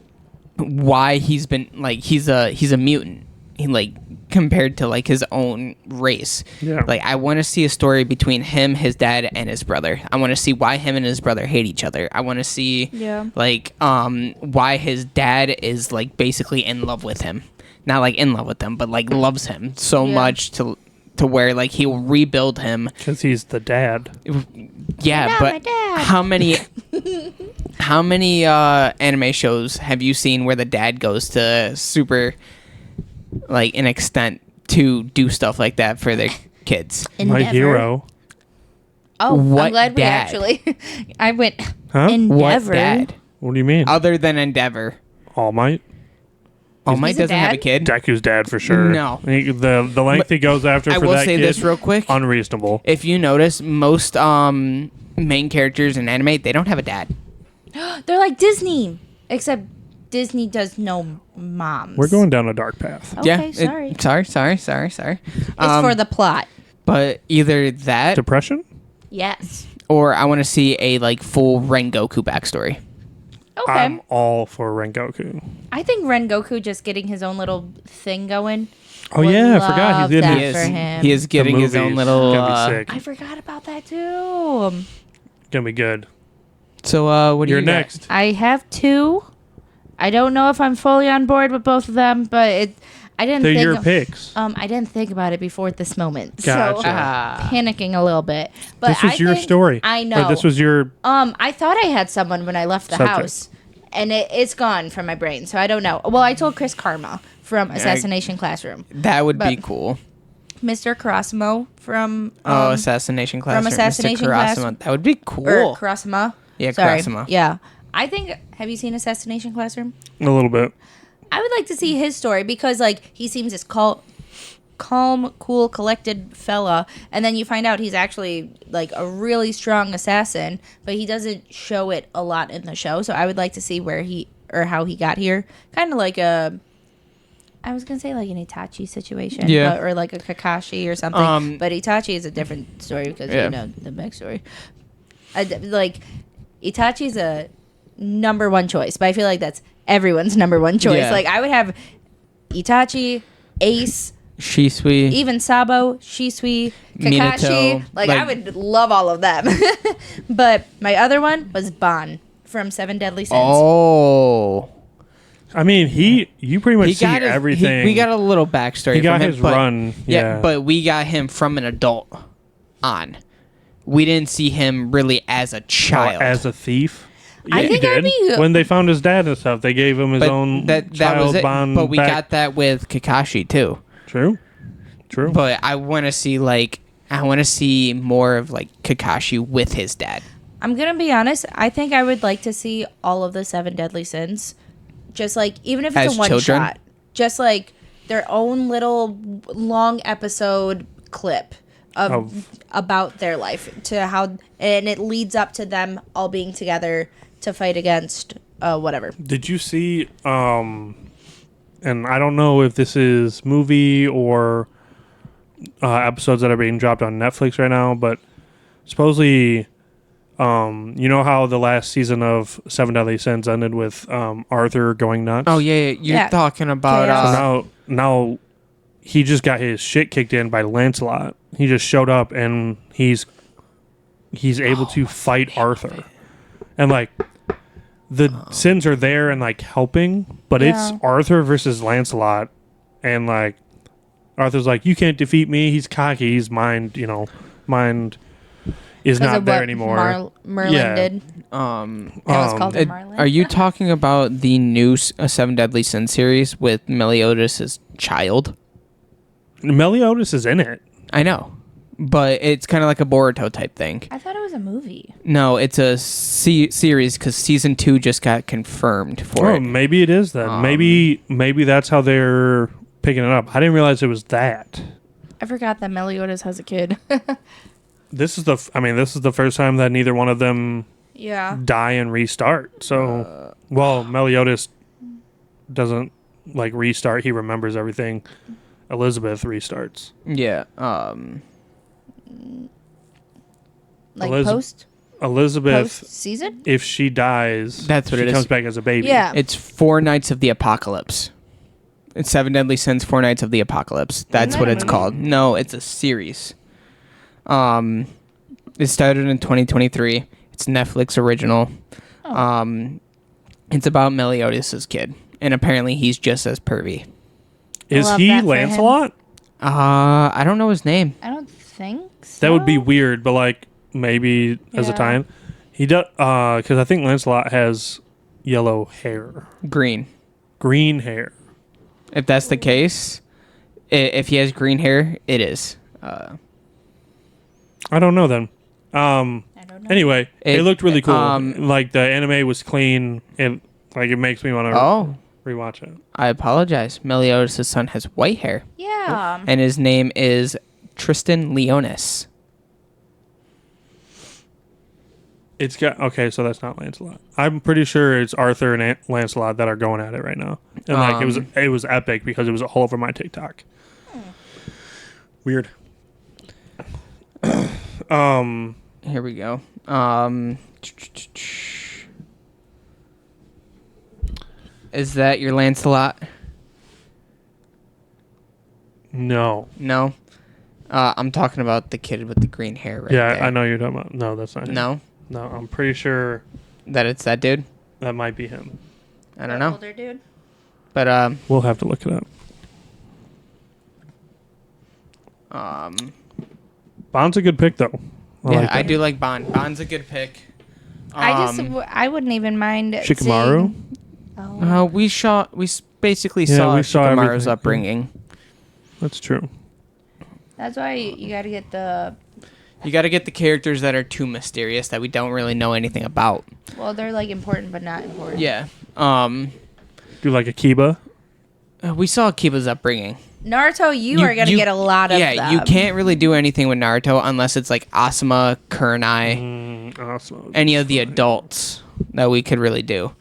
why he's been like he's a mutant. He like compared to like his own race. Yeah. Like I want to see a story between him, his dad, and his brother. I want to see why him and his brother hate each other. I want to see like why his dad is like basically in love with him. Not like in love with him, but like loves him so much to where like he'll rebuild him. Because he's the dad. Yeah, Not my but dad. how many anime shows have you seen where the dad goes to super like an extent to do stuff like that for their kids? My Endeavor. hero. Oh, What I'm glad we dad? actually. I went Huh? Endeavor. What dad? What do you mean? Other than Endeavor. All Might? All Might He's a doesn't have a dad? kid. Deku's dad for sure. No. The length he goes after I for will that say kid, this real quick. unreasonable. If you notice, most main characters in anime, they don't have a dad. They're like Disney, except Disney does no moms. We're going down a dark path. Okay, sorry. Sorry. It's for the plot. But either that Depression? Yes. or I want to see a like full Rengoku backstory. Okay. I'm all for Rengoku. I think Rengoku just getting his own little thing going. Oh would yeah, I forgot love he's in that He for is, him. he is getting his own movies. little. Gonna be sick. I forgot about that too. Gonna be good. So what do You're you got? next. I have two. I don't know if I'm fully on board with both of them, but I didn't They're think your picks. I didn't think about it before this moment. Gotcha. So panicking a little bit. But This was I your think- story. I Or know. this was your. I thought I had someone when I left the Subject. house, and it's gone from my brain, so I don't know. Well, I told Chris Karma from Assassination Classroom, That would be But- cool. Mr. Karasimo from Assassination Classroom. Assassination Mr. Classroom. Karasuma. That would be cool. or Karasima. Yeah, Sorry. Karasima. Yeah, I think. Have you seen Assassination Classroom? A little bit. I would like to see his story because, like, he seems this calm, cool, collected fella, and then you find out he's actually like a really strong assassin, but he doesn't show it a lot in the show. So I would like to see where he or how he got here, kind of like a. I was gonna say like an Itachi situation, Yeah. or like a Kakashi or something. But Itachi is a different story because Yeah. you know the backstory. Like Itachi's a number one choice, but I feel like that's everyone's number one choice. Yeah. Like I would have Itachi, Ace, Shisui. even Sabo, Shisui, Kakashi. Minato, Like I like- would love all of them. But my other one was Ban from Seven Deadly Sins. Oh. I mean, you pretty much see his- everything. we got a little backstory. He got from him, his but- run, yeah. but we got him from an adult on. We didn't see him really as a child. as a thief. I Yeah, think he that'd did. be- When they found his dad and stuff, they gave him his but own that child was it. bond. But we back. got that with Kakashi too. True. But I want to see more of like Kakashi with his dad. I'm gonna be honest. I think I would like to see all of the Seven Deadly Sins, just like even if it's As a one children? shot, just like their own little long episode clip of about their life to how, and it leads up to them all being together to fight against whatever. Did you see? And I don't know if this is movie or episodes that are being dropped on Netflix right now, but supposedly, you know how the last season of Seven Deadly Sins ended with Arthur going nuts. Oh yeah, you're Yeah. talking about. Chaos. So now he just got his shit kicked in by Lancelot. He just showed up and he's able to fight Arthur, and like the sins are there and like helping, but Yeah. it's Arthur versus Lancelot, and like Arthur's like, you can't defeat me. He's cocky. He's mind is 'Cause not of there what anymore. Merlin Yeah. did. That was called Merlin. Are you talking about the new Seven Deadly Sins series with Meliodas' child? Meliodas is in it. I know, but it's kind of like a Boruto type thing. I thought it was a movie. No, it's a series because season 2 just got confirmed for it. Maybe it is then. Maybe that's how they're picking it up. I didn't realize it was that. I forgot that Meliodas has a kid. This is the first time that neither one of them die and restart. So, Meliodas doesn't like restart. He remembers everything. Elizabeth restarts. Yeah. Elizabeth season? If she dies, that's what she it comes is. back as a baby. Yeah. It's 4 Nights of the Apocalypse. It's 7 Deadly Sins, 4 Nights of the Apocalypse. That's what it's called. No, it's a series. It started in 2023. It's Netflix original. Oh. It's about Meliodas' kid, and apparently he's just as pervy. Is he Lancelot? I don't know his name. I don't think so. That would be weird, but like maybe as a time. He does because I think Lancelot has yellow hair. Green hair. If that's the case, if he has green hair, it is. I don't know then. I don't know. Anyway, it looked really cool. Like the anime was clean, and like it makes me want to rewatch it. I apologize. Meliodas' son has white hair. Yeah. And his name is Tristan Leonis. It's got so that's not Lancelot. I'm pretty sure it's Arthur and Lancelot that are going at it right now, and like it was epic because it was all over my TikTok. Weird. Here we go. Is that your Lancelot? No. No. I'm talking about the kid with the green hair right there. Yeah, I know you're talking about. No, that's not him. No? No, I'm pretty sure That it's that dude? that might be him. I don't know. Older dude. But, We'll have to look it up. Bond's a good pick, though. I do like Bond. Bond's a good pick. I wouldn't even mind Shikamaru? seeing- We basically saw Shikamaru's everything. upbringing. That's true. That's why you got to get the. You got to get the characters that are too mysterious that we don't really know anything about. Well, they're like important, but not important. Yeah. Do like Akiba? We saw Kiba's upbringing. Naruto, you are going to get a lot of them. You can't really do anything with Naruto unless it's like Asuma, Kurenai, Awesome. any of the adults that we could really do.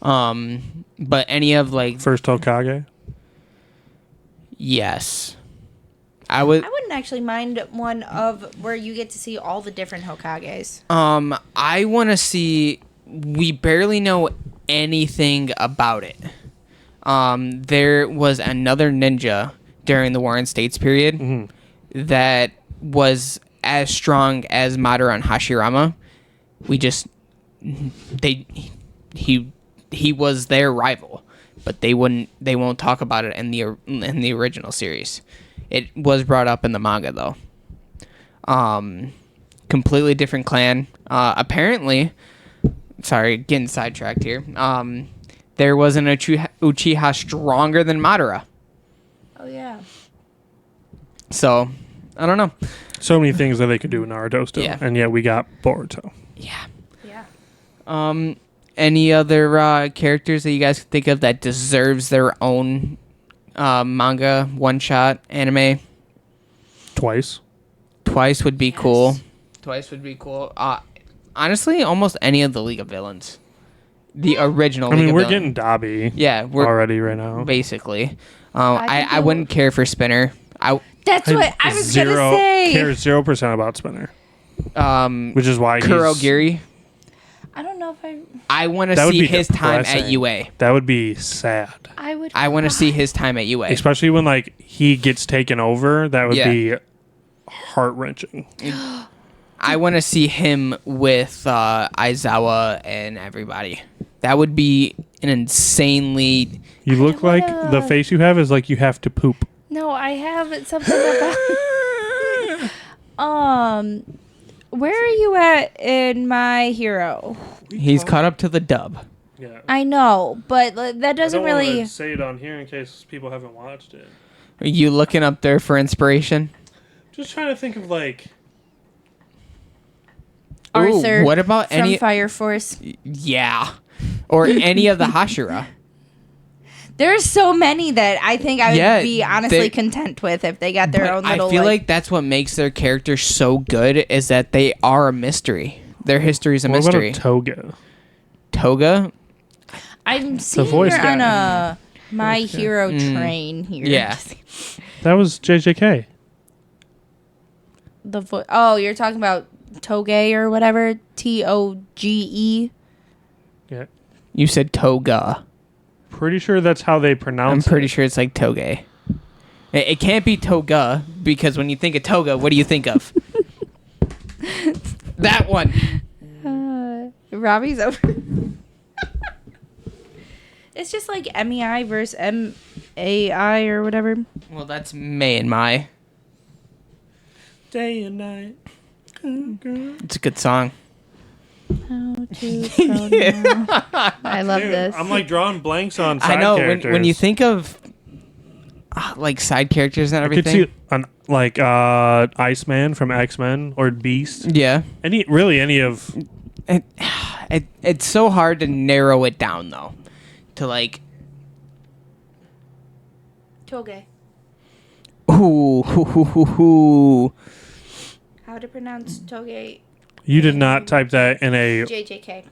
But any of like First Hokage? yes. I wouldn't actually mind one of where you get to see all the different Hokages. I want to see. We barely know anything about it. There was another ninja during the Warring States period that was as strong as Madara and Hashirama. He was their rival, but they won't talk about it in the original series. It was brought up in the manga though. Completely different clan. Apparently, sorry, getting sidetracked here. There was an Uchiha stronger than Madara. Oh yeah. So, I don't know. So many things that they could do in Naruto still. Yeah. And yet we got Boruto. Yeah. Yeah. Any other characters that you guys could think of that deserves their own manga, one-shot, anime? Twice would be cool. Twice would be cool. Honestly, almost any of the League of Villains. The original League of we're Villains. getting Dobby we're already right now. basically. I wouldn't care for Spinner. That's what I was going to say. Cares 0% about Spinner. Which is why Kurogiri. I don't know if I want to That would see be his time at depressing. UA. That would be sad. I want to see his time at UA. Especially when like he gets taken over. That would Yeah. be heart-wrenching. I want to see him with Aizawa and everybody. That would be an insanely... You look like wanna- the face you have is like you have to poop. No, I have something about. Where are you at in My Hero? He's caught up to the dub. Yeah. I know, but that doesn't really. say it on here in case people haven't watched it. Are you looking up there for inspiration? Just trying to think of like. Arthur. Ooh, what about from any? Fire Force? Yeah, or any of the Hashira. There's so many that I think I would Yeah, be honestly they- content with if they got their own little. I feel like that's what makes their characters so good is that they are a mystery. Their history is a What mystery. about a Toga? Toga? I'm seeing voice her on guy. a My Hero train here. Yeah. That was JJK. Oh, you're talking about Toge or whatever. Toge. Yeah. You said toga. Pretty sure that's how they pronounce I'm pretty sure it's like toge. It can't be toga because when you think of toga, what do you think of? That one. Robbie's over. It's just like MEI versus MAI or whatever. Well, that's May and Mai. Day and night. It's a good song. How to pronounce. I love Dude, this. I'm like drawing blanks on side I know characters. when you think of like side characters and I could everything. see like Iceman from X-Men or Beast. Yeah. Any of. It's so hard to narrow it down though. To like Toge. ooh. How to pronounce Toge. You did not type that in a. JJK.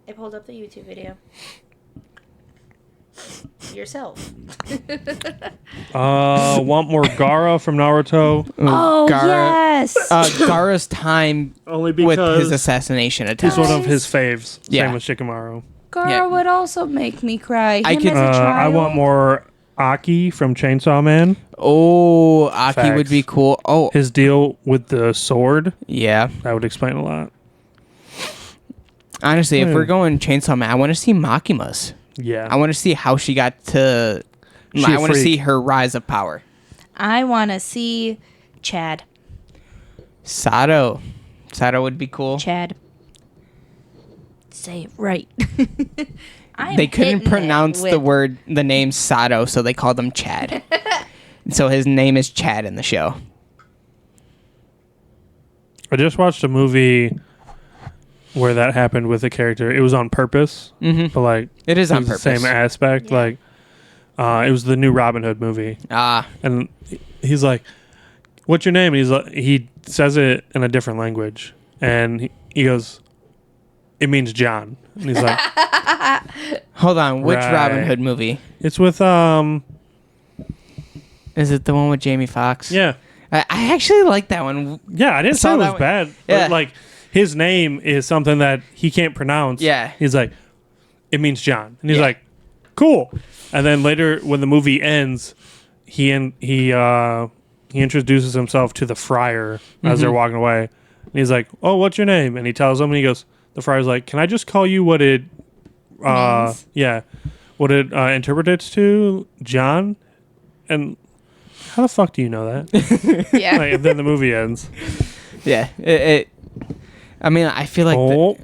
I pulled up the YouTube video. Yourself. Want more Gaara from Naruto? Oh, Gaara- yes. Only Gaara's time with because his assassination he's attempt. one of his faves. Yeah. Same with Shikamaru. Gara yeah. would also make me cry. I Him could- as a I child. want more Aki from Chainsaw Man. Oh, Aki would Facts. be cool. Oh, His deal with the sword, yeah. that would explain a lot. Honestly, if we're going Chainsaw Man, I want to see Makima's. Yeah. I want to see how she got to. She I a want to freak. see her rise of power. I want to see Chad. Sato would be cool. Chad. Say it right. I'm They couldn't hitting it pronounce the with- name Sato, so they called him Chad. So his name is Chad in the show. I just watched a movie where that happened with a character. It was on purpose, but like It is it on was the purpose. same aspect. Yeah. Like it was the new Robin Hood movie, and he's like, "What's your name?" And he's like, he says it in a different language, and he goes, "It means John." And he's like, Hold on, which Right. Robin Hood movie? "It's with Is it the one with Jamie Foxx? yeah, I actually like that one. yeah." I didn't saw say it that was one. bad, Yeah. but like his name is something that he can't pronounce. Yeah. he's like, "It means John," and he's Yeah. like, "Cool." And then later, when the movie ends, he introduces himself to the friar as they're walking away, and he's like, "Oh, what's your name?" And he tells him, and he goes, the friar's like, "Can I just call you what it, Means? yeah, what it interprets to, John?" And how the fuck do you know that? Yeah. Like, and then the movie ends. Yeah. I mean, I feel like All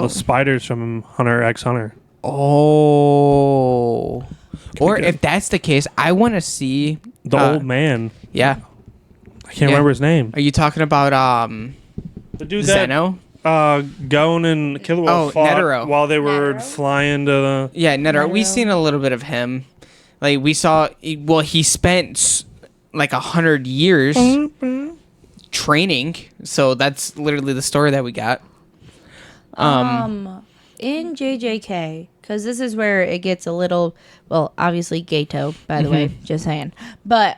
the spiders from Hunter x Hunter. Oh. Or good. if that's the case, I want to see The old man. Yeah. I can't remember his name. Are you talking about The dude that Zeno? Gon and Killua Oh, fought Netero. while they were Netero? flying to the. Yeah, Netero. We've Netero. seen a little bit of him. Like we saw. Well, he spent like 100 years training. So that's literally the story that we got. In JJK, because this is where it gets a little, well, obviously Gato, by the way, just saying. But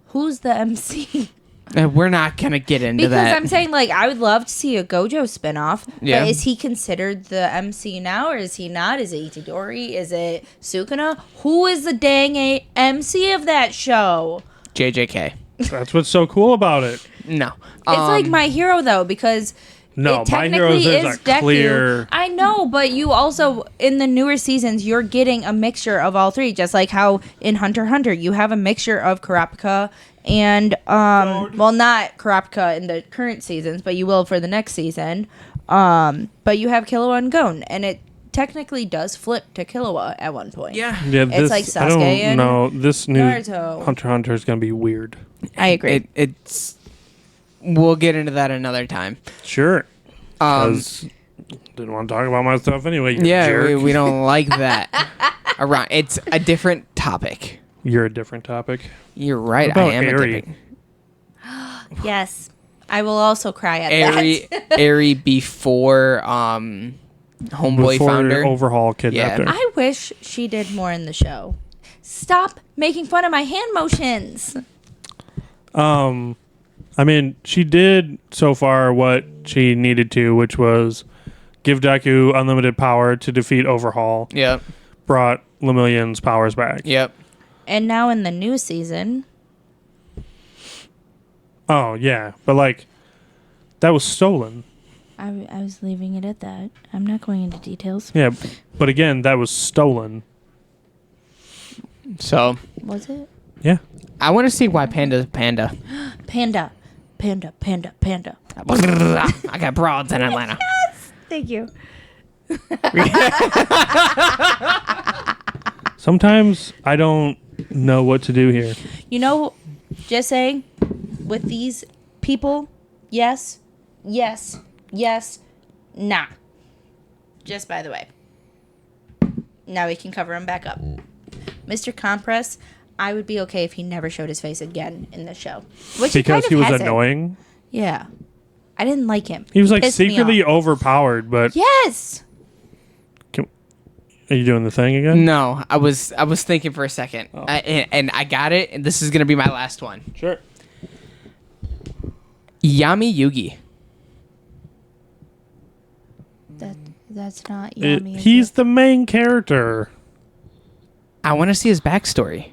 who's the MC? We're not gonna get into Because that. I'm saying, like, I would love to see a Gojo spinoff. Yeah. But is he considered the MC now, or is he not? Is it Itadori? Is it Sukuna? Who is the dang MC of that show? JJK. That's what's so cool about it. No. It's like My Hero, though, because No, it My technically Heroes is a Deku. clear. I know, but you also, in the newer seasons, you're getting a mixture of all three, just like how in Hunter x Hunter, you have a mixture of Kurapika and, well, not Kurapika in the current seasons, but you will for the next season. But you have Killua and Gon, and it technically does flip to Killua at one point. Yeah. Yeah, It's like Sasuke and this new Naruto. Hunter x Hunter is gonna be weird. I agree. It's. We'll get into that another time. Sure. Because didn't want to talk about my stuff anyway. You Yeah, jerk. we don't like that. Around, it's a different topic. You're a different topic. You're right. What about I am Eri? a different. Yes. I will also cry at that. Eri before Homeboy Before founder. Overhaul kidnapped her. I wish she did more in the show. Stop making fun of my hand motions. I mean, she did so far what she needed to, which was give Deku unlimited power to defeat Overhaul. Yep. Brought Lemillion's powers back. Yep. And now in the new season, Oh, yeah. But, like, that was stolen. I was leaving it at that. I'm not going into details. Yeah. But again, that was stolen. So Was it? Yeah. I want to see why Panda's Panda. Panda. Panda, panda, panda. I got broads in Atlanta. Thank you. Sometimes I don't know what to do here. You know, just saying, with these people, yes, yes, yes, nah. Just by the way. Now we can cover him back up. Mr. Compress, I would be okay if he never showed his face again in the show. Which Because he was hasn't. annoying. Yeah. I didn't like him. He was like Pissed me secretly off. overpowered, but Yes. are you doing the thing again? No, I was thinking for a second, and I got it. And this is gonna be my last one. Sure. Yami Yugi. That's not yummy. He's the main character. I want to see his backstory,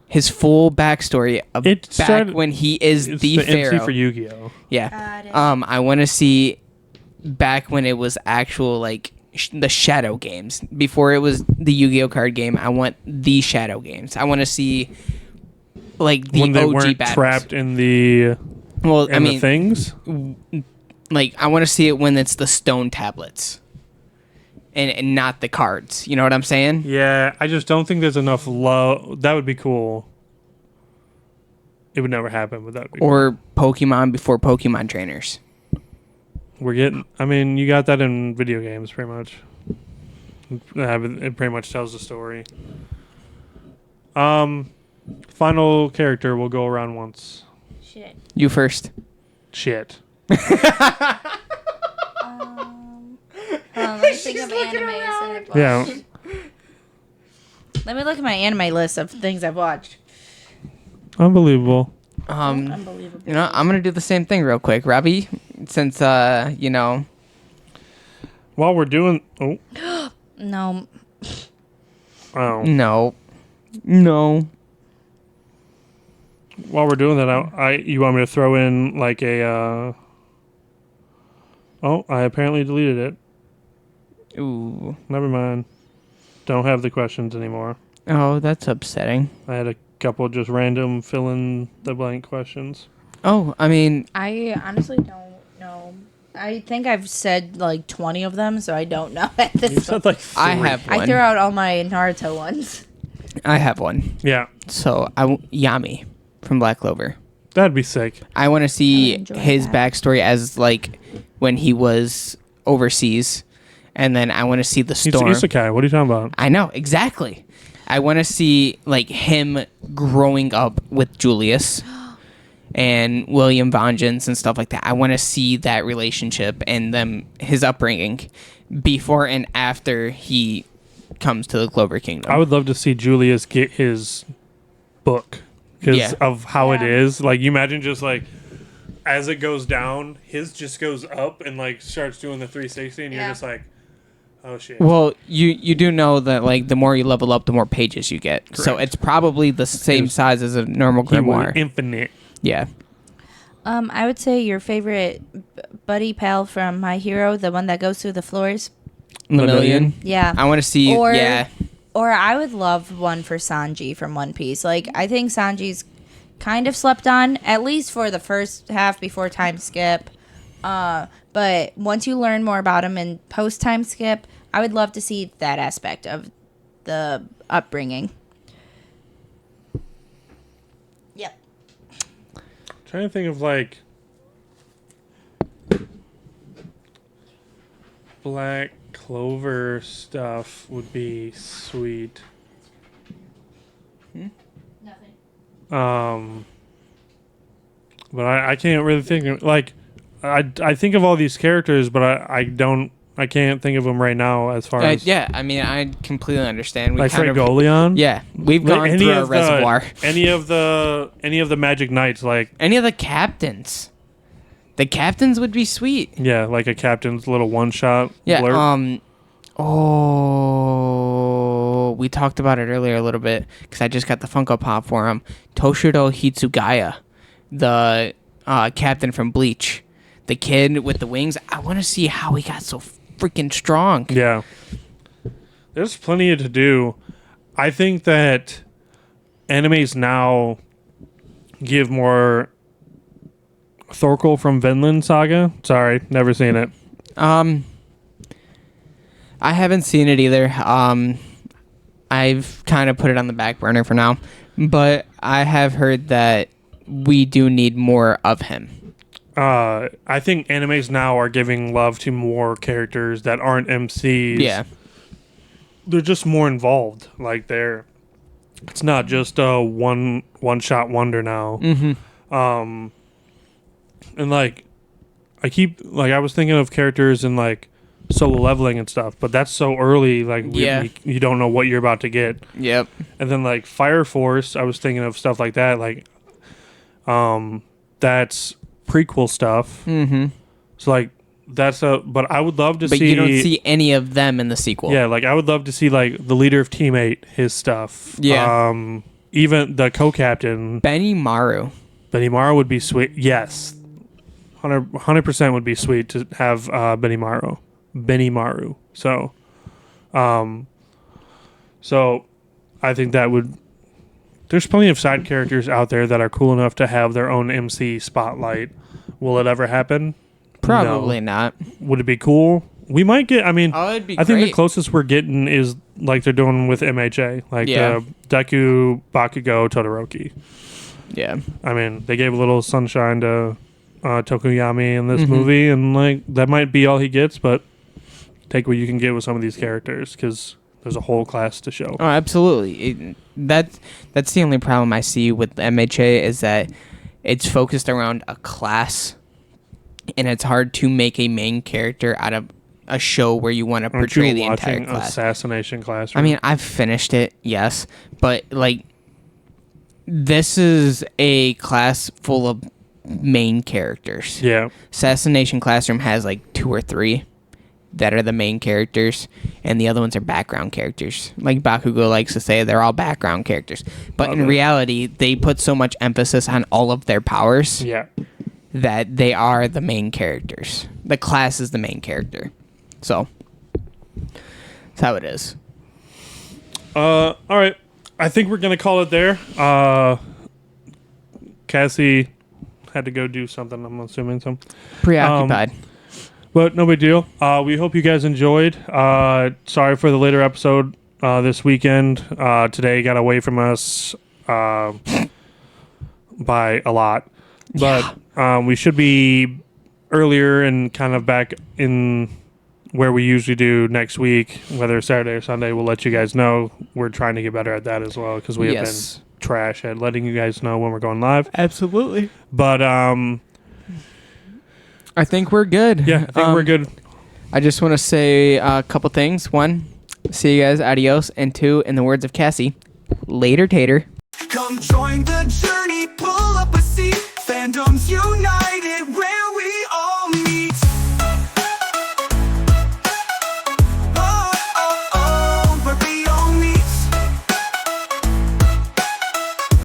his full backstory of It back started- when he is It's the the pharaoh. MC for Yu-Gi-Oh. Yeah. Got it. I want to see back when it was actual like the Shadow games before it was the Yu-Gi-Oh card game. I want the Shadow games. I want to see like the When they OG weren't battles. trapped in the Well, I in mean, the things. like I want to see it when it's the stone tablets. And not the cards. You know what I'm saying? Yeah, I just don't think there's enough love. That would be cool. It would never happen, but that would be Or Pokemon before Pokemon trainers. cool. We're getting. I mean, you got that in video games, pretty much. It pretty much tells the story. Final character. We'll go around once. Shit. You first. Shit. Let me think of animes I've watched. Yeah. Let me look at my anime list of things I've watched. Unbelievable. Unbelievable. You know, I'm gonna do the same thing real quick, Robbie. Since you know, While we're doing. Oh. No. Oh. no. While we're doing that, you want me to throw in like a. Oh, I apparently deleted it. Ooh. Never mind. Don't have the questions anymore. Oh, that's upsetting. I had a couple just random fill in the blank questions. Oh, I mean, I honestly don't know. I think I've said like 20 of them, so I don't know at this You point. said like I three. have one. I threw out all my Naruto ones. I have one. Yeah, So Yami from Black Clover. that'd be sick. I want to I see enjoy his that. backstory as like when he was overseas, and then I want to see the He's storm. isekai. What are you talking about? I know exactly. I want to see like him growing up with Julius and William Vengeance and stuff like that. I want to see that relationship and his upbringing before and after he comes to the Clover Kingdom. I would love to see Julius get his book because Yeah. of how it Yeah. is. Like, you imagine just like as it goes down, his just goes up and like starts doing the 360, and you're Yeah. just like, oh shit. Well, you do know that like the more you level up, the more pages you get. So Correct. it's probably the same His- size as a normal He was grimoire. infinite. Yeah. I would say your favorite buddy pal from My Hero, the one that goes through the floors. Lemillion. Yeah. I want to see. Or- yeah. Or I would love one for Sanji from One Piece. Like, I think Sanji's kind of slept on, at least for the first half before time skip. But once you learn more about him in post time skip, I would love to see that aspect of the upbringing. Yep. Trying to think of like Black Clover stuff would be sweet. Nothing. But I can't really think of, like, I think of all these characters, but I can't think of them right now as far as Yeah, I mean, I completely understand. We like kind of, Fregoleon. yeah, we've Like, gone through a reservoir. Any of the Magic Knights, like Any of the captains. The captains would be sweet. yeah, like a captain's little one shot. Yeah. blurb. We talked about it earlier a little bit because I just got the Funko Pop for him. Toshiro Hitsugaya, the captain from Bleach, the kid with the wings. I want to see how he got so freaking strong. Yeah. There's plenty to do. I think that animes now give more Thorkel from Vinland Saga. Sorry, never seen it. I haven't seen it either. I've kind of put it on the back burner for now, but I have heard that we do need more of him. I think animes now are giving love to more characters that aren't MCs. Yeah. They're just more involved. Like it's not just a one shot wonder now. Mm-hmm. And like I was thinking of characters in like Solo Leveling and stuff, but that's so early. Like you don't know what you're about to get. Yep. And then like Fire Force, I was thinking of stuff like that. Like, that's prequel stuff. Mm-hmm. So like but I would love to see. But you don't see any of them in the sequel. Yeah, like I would love to see like the leader of Team 8, his stuff. Yeah. Even the co-captain Benimaru. Benimaru would be sweet. Yes, 100% would be sweet to have Benimaru. So, so I think that would. There's plenty of side characters out there that are cool enough to have their own MC spotlight. Will it ever happen? Probably No. not. Would it be cool? We might get. I mean, Oh, it'd be I think the great. closest we're getting is like they're doing with MHA, like Deku, Bakugo, Todoroki. Yeah. I mean, they gave a little sunshine to Tokuyami in this Mm-hmm. movie, and like that might be all he gets, but take what you can get with some of these characters because there's a whole class to show. Oh, absolutely. That's the only problem I see with MHA is that it's focused around a class, and it's hard to make a main character out of a show where you want to Aren't portray you the entire watching class. Assassination Classroom? I mean, I've finished it, yes, but like this is a class full of main characters. yeah, Assassination Classroom has like 2 or 3 that are the main characters, and the other ones are background characters. Like Bakugo likes to say, they're all background characters. But in reality, they put so much emphasis on all of their powers yeah. that they are the main characters. The class is the main character. So, that's how it is. All right. I think we're gonna call it there. Cassie had to go do something. I'm assuming so. Preoccupied. But no big deal. We hope you guys enjoyed. Sorry for the later episode this weekend. Today got away from us by a lot. But we should be earlier and kind of back in where we usually do next week, whether Saturday or Sunday. We'll let you guys know. We're trying to get better at that as well because we have been trash at letting you guys know when we're going live. Absolutely. But I think we're good. yeah, I think we're good. I just want to say a couple things. 1, see you guys, adios. And 2, in the words of Cassie, later, tater. Come join the journey, pull up a seat. Fandoms unite.